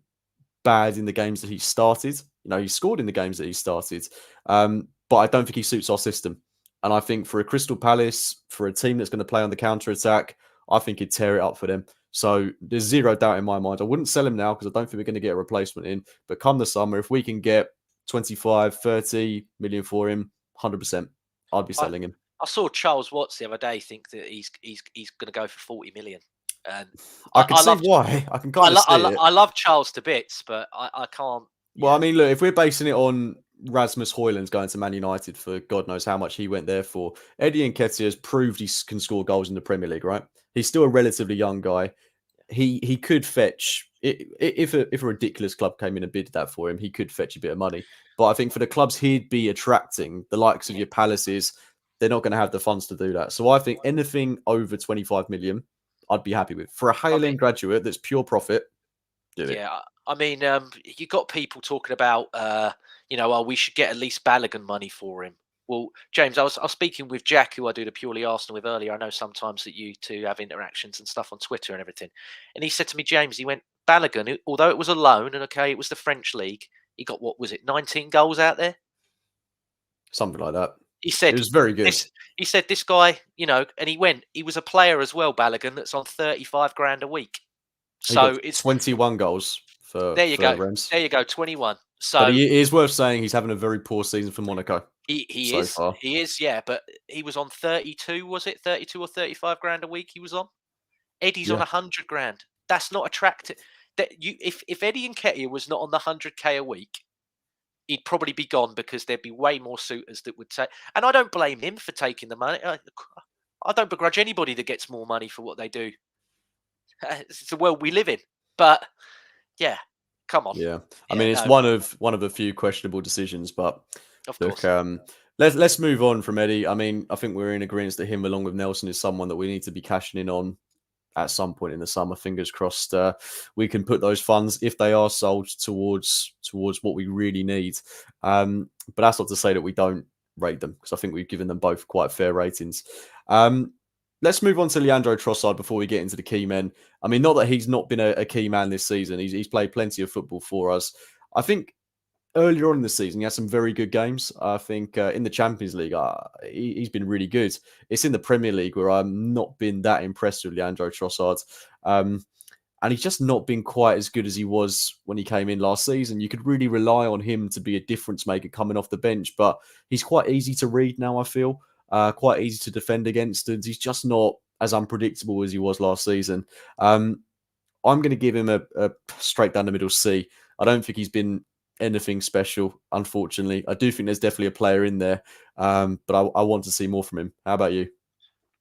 bad in the games that he started. He scored in the games that he started. But I don't think he suits our system. And I think for a Crystal Palace, for a team that's going to play on the counter attack, I think he'd tear it up for them. So there's zero doubt in my mind. I wouldn't sell him now because I don't think we're going to get a replacement in. But come the summer, if we can get 25, 30 million for him, 100%, I'd be selling him. I saw Charles Watts the other day think that he's going to go for 40 million. And I can see why. I can kind of see it. I love Charles to bits, but I can't. Well, I mean, look, if we're basing it on Rasmus Højlund's going to Man United for God knows how much he went there for, Eddie Nketiah has proved he can score goals in the Premier League, right? He's still a relatively young guy. He could fetch, if a ridiculous club came in and bid that for him, he could fetch a bit of money. But I think for the clubs he'd be attracting, the likes of your Palaces, they're not going to have the funds to do that. So I think anything over 25 million, I'd be happy with. For a Haaland graduate that's pure profit, do it. Yeah, I mean, you got people talking about, we should get at least Balogun money for him. Well, James, I was speaking with Jack, who I do the Purely Arsenal with earlier. I know sometimes that you two have interactions and stuff on Twitter and everything. And he said to me, James, he went, Balogun, although it was a loan, and okay, it was the French league, he got, 19 goals out there? Something like that. He said it was very good. He said this guy, and he was a player as well, Balogun, that's on 35 grand a week. So it's 21 goals for there you go. Reims. There you go, 21. So but he is worth saying he's having a very poor season for Monaco. He is, yeah. But he was on 32, was it 32 or 35 grand a week? He was on. Eddie's on 100 grand. That's not attractive. If Eddie Nketiah was not on the 100k a week, he'd probably be gone because there'd be way more suitors that would take. And I don't blame him for taking the money. I don't begrudge anybody that gets more money for what they do. It's the world we live in. But yeah, come on. Yeah, I mean it's one of a few questionable decisions, but of course. Let's move on from Eddie. I mean, I think we're in agreement that him along with Nelson is someone that we need to be cashing in on at some point in the summer. Fingers crossed, we can put those funds, if they are sold, towards what we really need. But that's not to say that we don't rate them, because I think we've given them both quite fair ratings. Let's move on to Leandro Trossard before we get into the key men. I mean, not that he's not been a key man this season. He's played plenty of football for us. I think earlier on in the season, he had some very good games. I think in the Champions League, he's been really good. It's in the Premier League where I've not been that impressed with Leandro Trossard. And he's just not been quite as good as he was when he came in last season. You could really rely on him to be a difference maker coming off the bench, but he's quite easy to read now, I feel. Quite easy to defend against, and he's just not as unpredictable as he was last season. I'm going to give him a straight down the middle C. I don't think he's been anything special, unfortunately. I do think there's definitely a player in there, but I want to see more from him. How about you?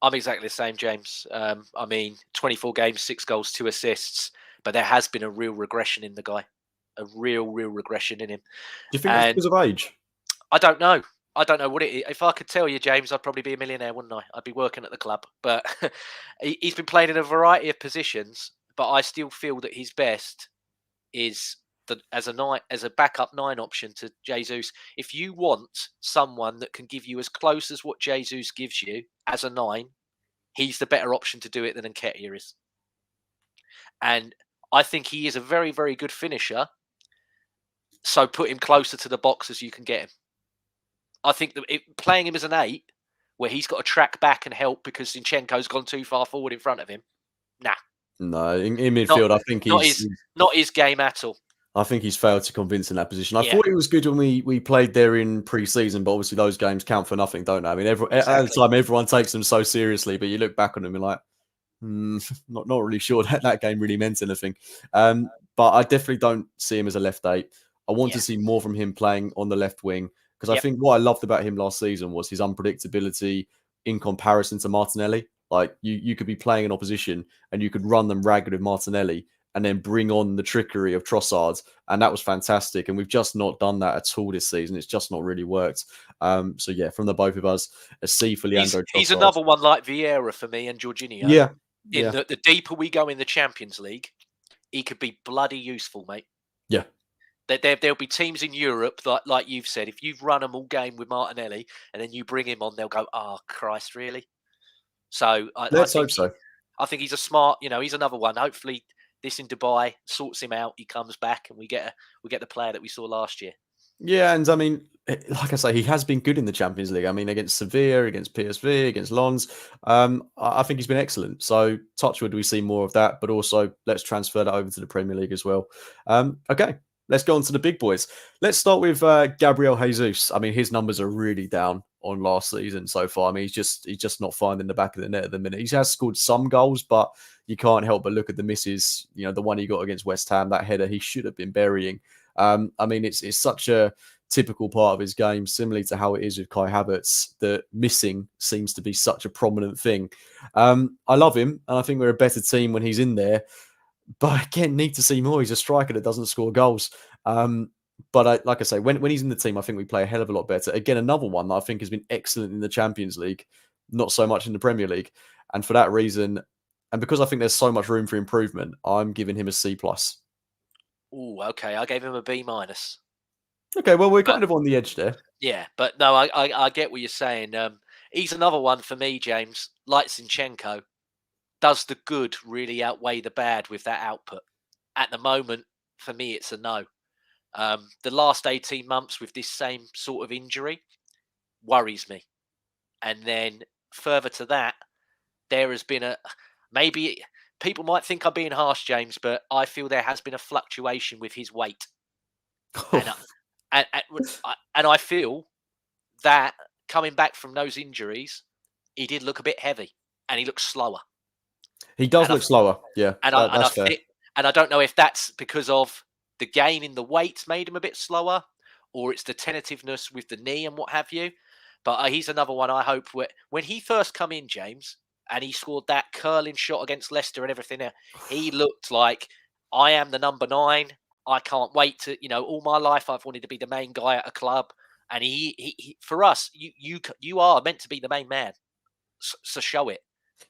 I'm exactly the same, James. I mean, 24 games, 6 goals, 2 assists, but there has been a real regression in the guy. A real regression in him. Do you think that's because of age? I don't know. I don't know what it is. If I could tell you, James, I'd probably be a millionaire, wouldn't I? I'd be working at the club. But he's been playing in a variety of positions, but I still feel that his best is as a backup 9 option to Jesus. If you want someone that can give you as close as what Jesus gives you as a 9, he's the better option to do it than Nketiah is. And I think he is a very, very good finisher. So put him closer to the box as you can get him. I think that playing him as an 8, where he's got to track back and help because Zinchenko's gone too far forward in front of him, nah. No, in midfield, I think not his game at all. I think he's failed to convince in that position. I thought it was good when we played there in pre-season, but obviously those games count for nothing, don't they? I mean, at the time, everyone takes them so seriously, but you look back on them and you're like, not really sure that game really meant anything. But I definitely don't see him as a left 8. I want to see more from him playing on the left wing. Because I think what I loved about him last season was his unpredictability in comparison to Martinelli. Like you could be playing an opposition and you could run them ragged with Martinelli and then bring on the trickery of Trossard. And that was fantastic. And we've just not done that at all this season. It's just not really worked. So yeah, from the both of us, a C for Leandro Trossard. He's another one like Vieira for me and Jorginho. Yeah. The deeper we go in the Champions League, he could be bloody useful, mate. Yeah. There'll be teams in Europe, like you've said, if you've run them all game with Martinelli and then you bring him on, they'll go, oh, Christ, really? So let's hope so. I think he's a smart, he's another one. Hopefully this in Dubai sorts him out. He comes back and we get the player that we saw last year. Yeah, and I mean, like I say, he has been good in the Champions League. I mean, against Sevilla, against PSV, against Lens, I think he's been excellent. So, touchwood, we see more of that, but also let's transfer that over to the Premier League as well. Okay, let's go on to the big boys. Let's start with Gabriel Jesus. I mean, his numbers are really down on last season so far. I mean, he's just not finding the back of the net at the minute. He has scored some goals, but you can't help but look at the misses. You know, the one he got against West Ham, that header he should have been burying. I mean, it's such a typical part of his game, similarly to how it is with Kai Havertz, that missing seems to be such a prominent thing. I love him, and I think we're a better team when he's in there. But again, need to see more. He's a striker that doesn't score goals. But like I say, when he's in the team, I think we play a hell of a lot better. Again, another one that I think has been excellent in the Champions League, not so much in the Premier League. And for that reason, and because I think there's so much room for improvement, I'm giving him a C+. Oh, okay. I gave him a B minus. Okay, well, we're But kind of on the edge there. yeah, but no, I get what you're saying. He's another one for me, James. Like Zinchenko, does the good really outweigh the bad with that output? At the moment, for me, it's a no. The last 18 months with this same sort of injury worries me. And then further to that, there has been maybe people might think I'm being harsh, James, but I feel there has been a fluctuation with his weight. And and I feel that coming back from those injuries, he did look a bit heavy and he looked slower. He does And look slower. Yeah, I that's fair. think, and I don't know if that's because of the gain in the weight made him a bit slower, or it's the tentativeness with the knee and what have you. But he's another one I hope when he first come in, James, and he scored that curling shot against Leicester and everything. He looked like I am the number 9. I can't wait to, all my life I've wanted to be the main guy at a club. And he for us, you are meant to be the main man. So show it.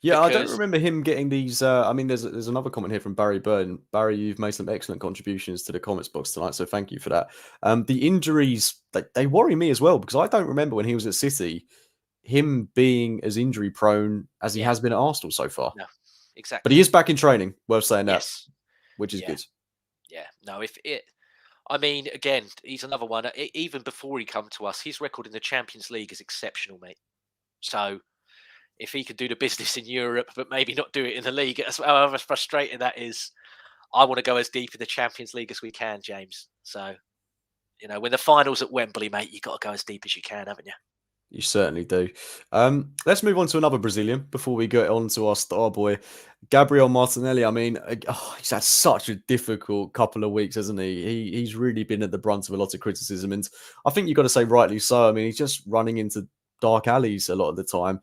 Yeah, I don't Because remember him getting these. I mean, there's another comment here from Barry Burton. Barry, you've made some excellent contributions to the comments box tonight, so thank you for that. The injuries, they worry me as well because I don't remember when he was at City, him being as injury prone as he yeah, has been at Arsenal so far. no, But he exactly. is back in training. Worth saying that, Yes. which is Yeah. good. Yeah. No, I mean, again, he's another one. Even before he come to us, his record in the Champions League is exceptional, mate. So if he could do the business in Europe, but maybe not do it in the league, however frustrating that is, I want to go as deep in the Champions League as we can, James. So, when the finals at Wembley, mate, you got to go as deep as you can, haven't you? You certainly do. Let's move on to another Brazilian before we get on to our star boy, Gabriel Martinelli. I mean, he's had such a difficult couple of weeks, hasn't he? He's really been at the brunt of a lot of criticism. And I think you've got to say rightly so. I mean, he's just running into dark alleys a lot of the time.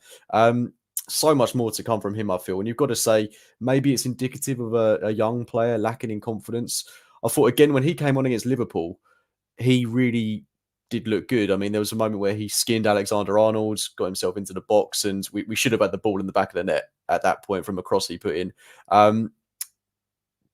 So much more to come from him, I feel. And you've got to say, maybe it's indicative of a young player lacking in confidence. I thought, again, when he came on against Liverpool, he really did look good. I mean, there was a moment where he skinned Alexander Arnold, got himself into the box, and we should have had the ball in the back of the net at that point from a cross he put in.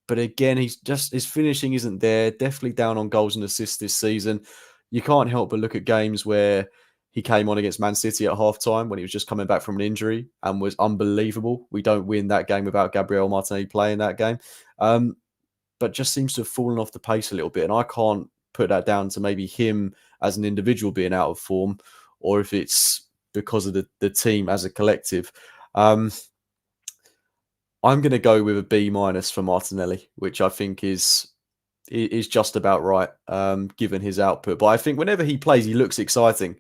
But again, his finishing isn't there. Definitely down on goals and assists this season. You can't help but look at games where he came on against Man City at halftime when he was just coming back from an injury and was unbelievable. We don't win that game without Gabriel Martinelli playing that game. But just seems to have fallen off the pace a little bit. And I can't put that down to maybe him as an individual being out of form or if it's because of the team as a collective. I'm going to go with a B minus for Martinelli, which I think is just about right, given his output. But I think whenever he plays, he looks exciting.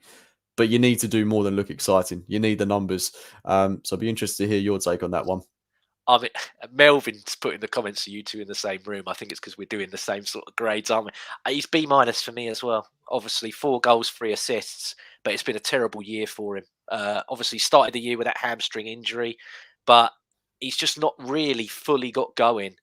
But you need to do more than look exciting. You need the numbers. So I'd be interested to hear your take on that one. I mean, Melvin's put in the comments, you two in the same room. I think it's because we're doing the same sort of grades, aren't we? He's B minus for me as well. Obviously, 4 goals, 3 assists, but it's been a terrible year for him. Obviously, started the year with that hamstring injury, but he's just not really fully got going.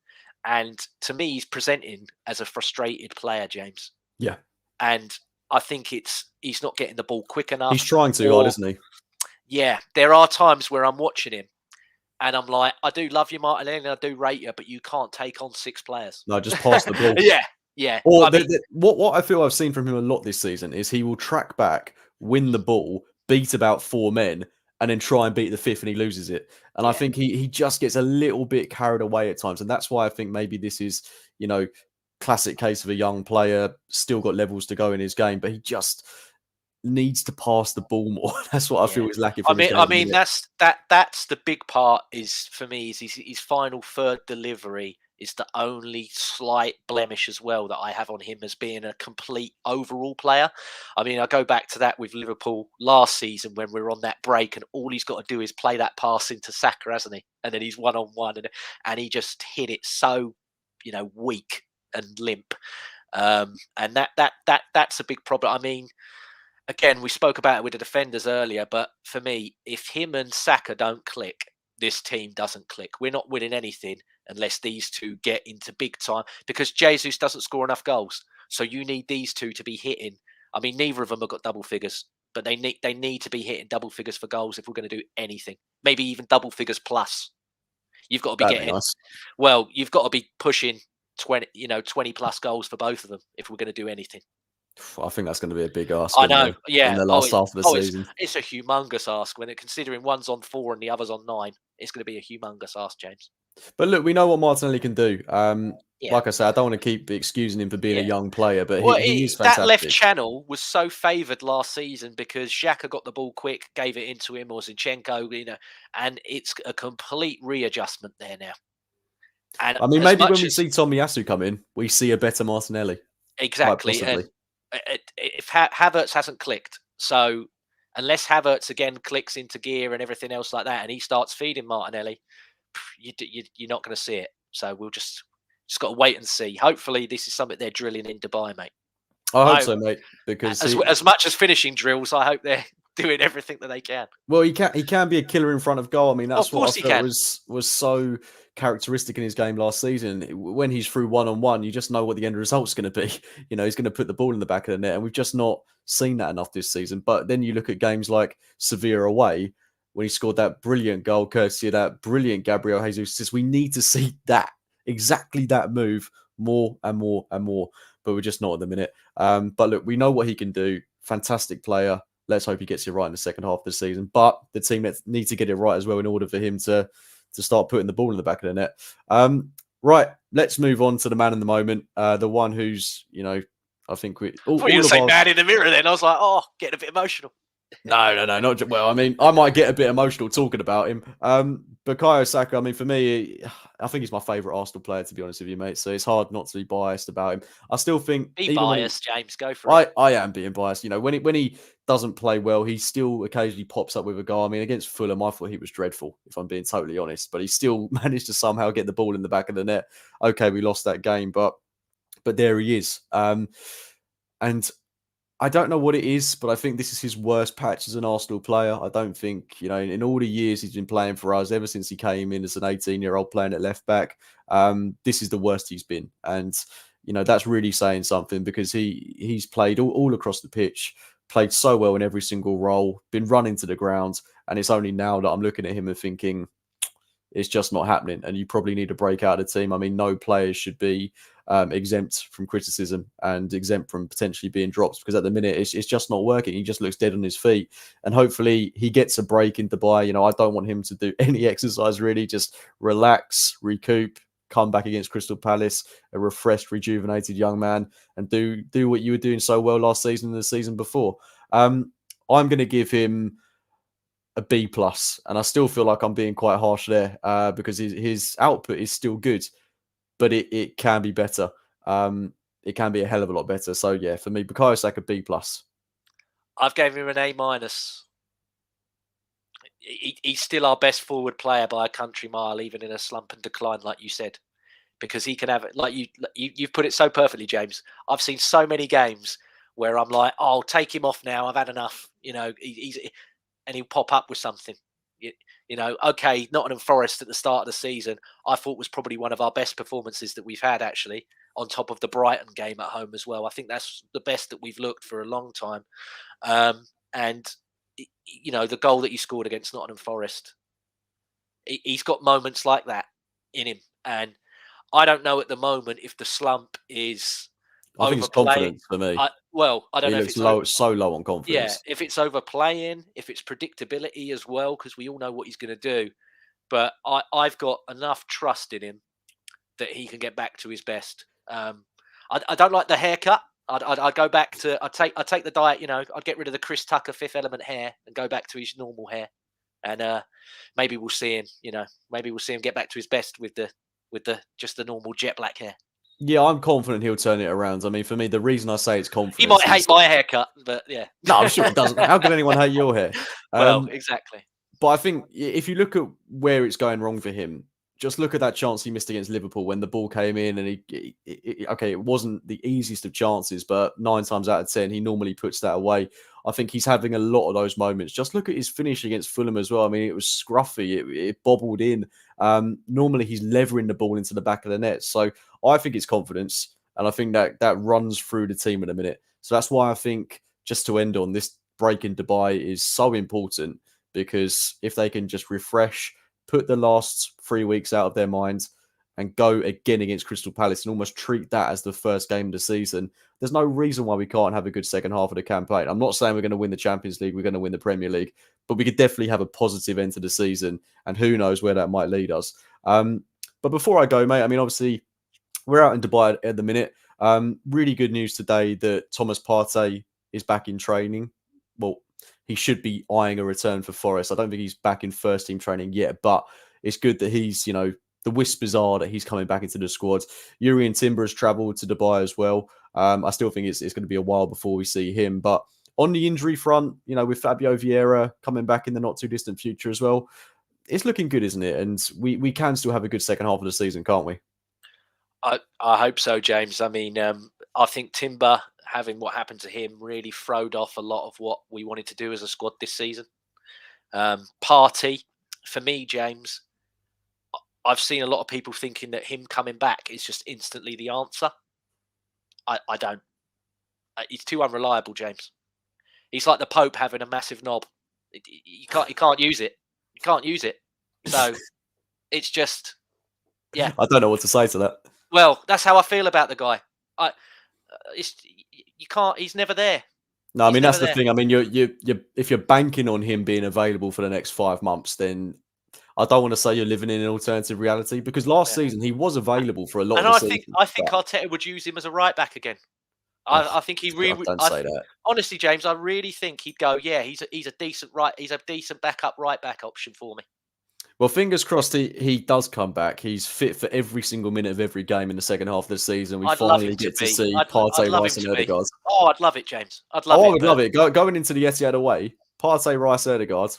And to me, he's presenting as a frustrated player, James. Yeah. And I think he's not getting the ball quick enough. He's trying too hard, isn't he? Yeah, there are times where I'm watching him and I'm like, I do love you, Martinelli, and I do rate you, but you can't take on 6 players. No, just pass the ball. Yeah. Or I mean, what I feel I've seen from him a lot this season is he will track back, win the ball, beat about 4 men, and then try and beat the 5th, and he loses it. And I think he just gets a little bit carried away at times, and that's why I think maybe this is, classic case of a young player, still got levels to go in his game, but he just needs to pass the ball more. That's what I feel is lacking from his game. I mean, that's the big part is for me is his final third delivery is the only slight blemish as well that I have on him as being a complete overall player. I mean, I go back to that with Liverpool last season when we were on that break, and all he's got to do is play that pass into Saka, hasn't he? And then he's 1-on-1, and he just hit it so, weak and limp. And that's a big problem. I mean, again, we spoke about it with the defenders earlier, but for me, if him and Saka don't click, this team doesn't click. We're not winning anything unless these two get into big time, because Jesus doesn't score enough goals. So you need these two to be hitting. I mean, neither of them have got double figures, but they need to be hitting double figures for goals if we're going to do anything. Maybe even double figures plus. You've got to be That'd getting, nice. well, you've got to be pushing 20 plus goals for both of them if we're going to do anything. I think that's going to be a big ask. I know, in the last half of the season. It's a humongous ask considering one's on 4 and the other's on 9. It's going to be a humongous ask, James. But look, we know what Martinelli can do. Yeah. Like I said, I don't want to keep excusing him for being a young player, but he is that fantastic. left channel was so favoured last season because Xhaka got the ball quick, gave it into him, or Zinchenko, and it's a complete readjustment there now. And I mean, maybe when we see Tomiyasu come in, we see a better Martinelli. Exactly. And if Havertz hasn't clicked, so unless Havertz again clicks into gear and everything else like that, and he starts feeding Martinelli, you're not going to see it. So we'll just got to wait and see. Hopefully, this is something they're drilling in Dubai, mate. I hope so, mate. Because as much as finishing drills, I hope they're doing everything that they can. Well, he can be a killer in front of goal. I mean, that's what I felt was so characteristic in his game last season. When he's through 1-on-1, you just know what the end result's going to be. He's going to put the ball in the back of the net, and we've just not seen that enough this season. But then you look at games like Sevilla away, when he scored that brilliant goal, courtesy of that brilliant Gabriel Jesus. We need to see exactly that move more and more and more. But we're just not at the minute. But look, we know what he can do. Fantastic player. Let's hope he gets it right in the second half of the season. But the team needs to get it right as well in order for him to start putting the ball in the back of the net. Right, let's move on to the man in the moment. The one who's, I think we... I thought you were saying man in the mirror then. I was like, getting a bit emotional. No, not well. I mean, I might get a bit emotional talking about him. Bukayo Saka, I mean, for me, I think he's my favourite Arsenal player, to be honest with you, mate. So it's hard not to be biased about him. I still think... Be biased, James. Go for it. I am being biased. When he doesn't play well, he still occasionally pops up with a goal. I mean, against Fulham, I thought he was dreadful, if I'm being totally honest. But he still managed to somehow get the ball in the back of the net. Okay, we lost that game, but there he is. And I don't know what it is, but I think this is his worst patch as an Arsenal player. I don't think, in all the years he's been playing for us, ever since he came in as an 18-year-old playing at left back, this is the worst he's been. And, that's really saying something because he's played all across the pitch, played so well in every single role, been run into the ground. And it's only now that I'm looking at him and thinking, it's just not happening. And you probably need to break out of the team. I mean, no players should be exempt from criticism and exempt from potentially being dropped because at the minute it's just not working. He just looks dead on his feet. And hopefully he gets a break in Dubai. I don't want him to do any exercise really. Just relax, recoup, come back against Crystal Palace, a refreshed, rejuvenated young man, and do what you were doing so well last season and the season before. I'm going to give him a B+, and I still feel like I'm being quite harsh there because his output is still good, but it can be better. It can be a hell of a lot better. So yeah, for me, Bukayo Saka B+. I've gave him an A-. He's still our best forward player by a country mile, even in a slump and decline, like you said, because he can have it. Like you've put it so perfectly, James. I've seen so many games where I'm like, "Oh, take him off now. I've had enough." And he'll pop up with something. Okay, Nottingham Forest at the start of the season, I thought was probably one of our best performances that we've had, actually, on top of the Brighton game at home as well. I think that's the best that we've looked for a long time. And, the goal that he scored against Nottingham Forest, he's got moments like that in him. And I don't know at the moment if the slump is... I think it's confidence for me. I don't know if it's so low on confidence. Yeah, if it's overplaying, if it's predictability as well, because we all know what he's going to do. But I've got enough trust in him that he can get back to his best. I don't like the haircut. I'd go back to. I'd take the diet. I'd get rid of the Chris Tucker Fifth Element hair and go back to his normal hair. And maybe we'll see him. Maybe we'll see him get back to his best with the just the normal jet black hair. Yeah, I'm confident he'll turn it around. I mean, for me, the reason I say it's confidence, he might hate my haircut, but yeah. No, I'm sure he doesn't. How can anyone hate your hair? Well, exactly. But I think if you look at where it's going wrong for him, just look at that chance he missed against Liverpool when the ball came in, and it wasn't the easiest of chances, but 9 times out of 10, he normally puts that away. I think he's having a lot of those moments. Just look at his finish against Fulham as well. I mean, it was scruffy. It bobbled in. Normally, he's levering the ball into the back of the net. So I think it's confidence, and I think that runs through the team in a minute. So that's why I think, just to end on, this break in Dubai is so important, because if they can just refresh, put the last 3 weeks out of their minds, and go again against Crystal Palace and almost treat that as the first game of the season, there's no reason why we can't have a good second half of the campaign. I'm not saying we're going to win the Champions League, we're going to win the Premier League, but we could definitely have a positive end to the season, and who knows where that might lead us. But before I go, mate, I mean, obviously, we're out in Dubai at the minute. Really good news today that Thomas Partey is back in training. Well, he should be eyeing a return for Forest. I don't think he's back in first team training yet, but it's good that he's, the whispers are that he's coming back into the squad. Jurrien Timber has travelled to Dubai as well. I still think it's going to be a while before we see him. But on the injury front, with Fabio Vieira coming back in the not too distant future as well, it's looking good, isn't it? And we can still have a good second half of the season, can't we? I hope so, James. I mean, I think Timber, having what happened to him, really throwed off a lot of what we wanted to do as a squad this season. Partey, for me, James, I've seen a lot of people thinking that him coming back is just instantly the answer. I don't. He's too unreliable, James. He's like the Pope having a massive knob. You can't use it. You can't use it. So it's just, yeah. I don't know what to say to that. Well, that's how I feel about the guy. You can't. He's never there. No, I mean, that's the thing. I mean, you if you're banking on him being available for the next 5 months, then I don't want to say you're living in an alternative reality, because last season he was available for a lot of the season. I think Arteta would use him as a right back again. I think he really. Don't say that. Honestly, James, I really think he'd go. Yeah, he's a decent backup right back option for me. Well, fingers crossed he does come back. He's fit for every single minute of every game in the second half of the season. We finally get to see Partey, Rice and Ødegaard. Oh, I'd love it, James. I'd love it. I would love it. Going into the Etihad away, Partey, Rice, Ødegaard,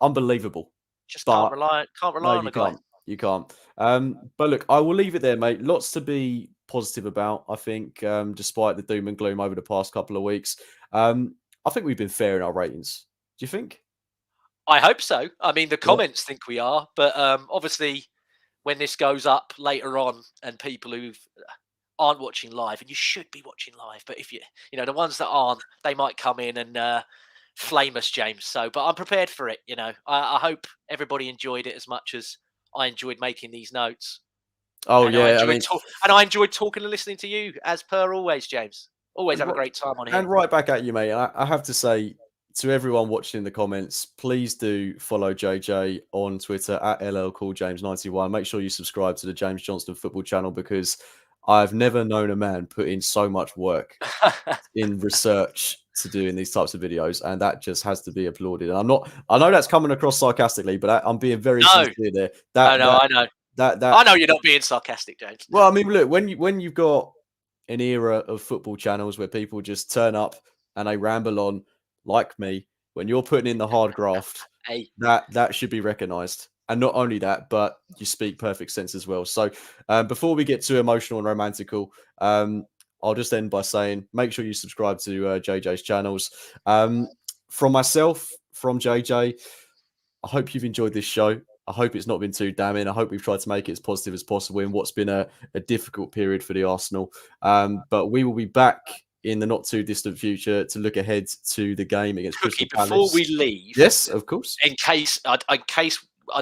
unbelievable. Just can't rely on the guy. You can't. But look, I will leave it there, mate. Lots to be positive about, I think, despite the doom and gloom over the past couple of weeks. I think we've been fair in our ratings. Do you think? I hope so. I mean, the comments think we are, but obviously, when this goes up later on, and people who aren't watching live, and you should be watching live, but if the ones that aren't, they might come in and flame us, James. So, but I'm prepared for it. I hope everybody enjoyed it as much as I enjoyed making these notes. Oh, and yeah. I enjoyed talking and listening to you, as per always, James. Always have a great time on here. And right back at you, mate. I have to say, to everyone watching in the comments, please do follow JJ on Twitter at LLCallJames91. Make sure you subscribe to the James Johnston Football channel, because I've never known a man put in so much work in research to doing these types of videos, and that just has to be applauded. And I know that's coming across sarcastically, but I'm being very sincere there. I know. I know you're not being sarcastic, James. Well, I mean, look, when you've got an era of football channels where people just turn up and they ramble on, like me, when you're putting in the hard graft, that should be recognised. And not only that, but you speak perfect sense as well. So before we get too emotional and romantical, I'll just end by saying, make sure you subscribe to JJ's channels. From myself, from JJ, I hope you've enjoyed this show. I hope it's not been too damning. I hope we've tried to make it as positive as possible in what's been a difficult period for the Arsenal. But we will be back in the not too distant future to look ahead to the game against Crystal Palace. Before we leave, yes, of course. In case I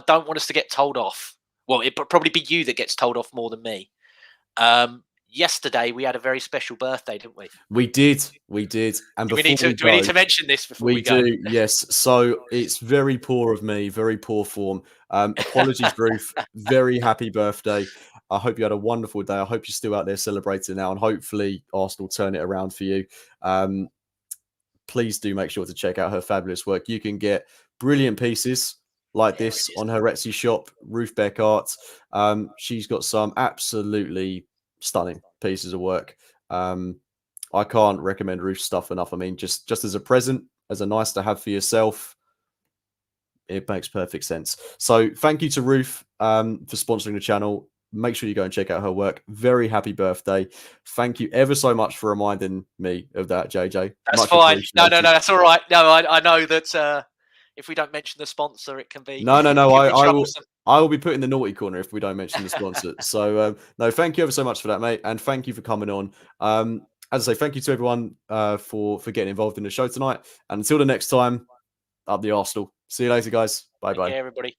don't want us to get told off. Well, it'd probably be you that gets told off more than me. Yesterday we had a very special birthday, didn't we? We did. And do we need to mention this before we go? We do, yes. So it's very poor of me, very poor form. Apologies, Ruth. Very happy birthday. I hope you had a wonderful day. I hope you're still out there celebrating now, and hopefully Arsenal turn it around for you. Please do make sure to check out her fabulous work. You can get brilliant pieces like this on her Etsy shop, Ruth Beck Art. She's got some absolutely stunning pieces of work. I can't recommend Ruth's stuff enough. I mean, just as a present, as a nice to have for yourself, it makes perfect sense. So thank you to Ruth for sponsoring the channel. Make sure you go and check out her work. Very happy birthday. Thank you ever so much for reminding me of that, JJ. That's Much fine. No, appreciated. that's all right. No, I know that if we don't mention the sponsor, it can be No. troublesome. I will be put in the naughty corner if we don't mention the sponsor. So no, thank you ever so much for that, mate, and thank you for coming on. As I say, thank you to everyone for getting involved in the show tonight. And until the next time, up the Arsenal. See you later, guys. Bye bye. Everybody.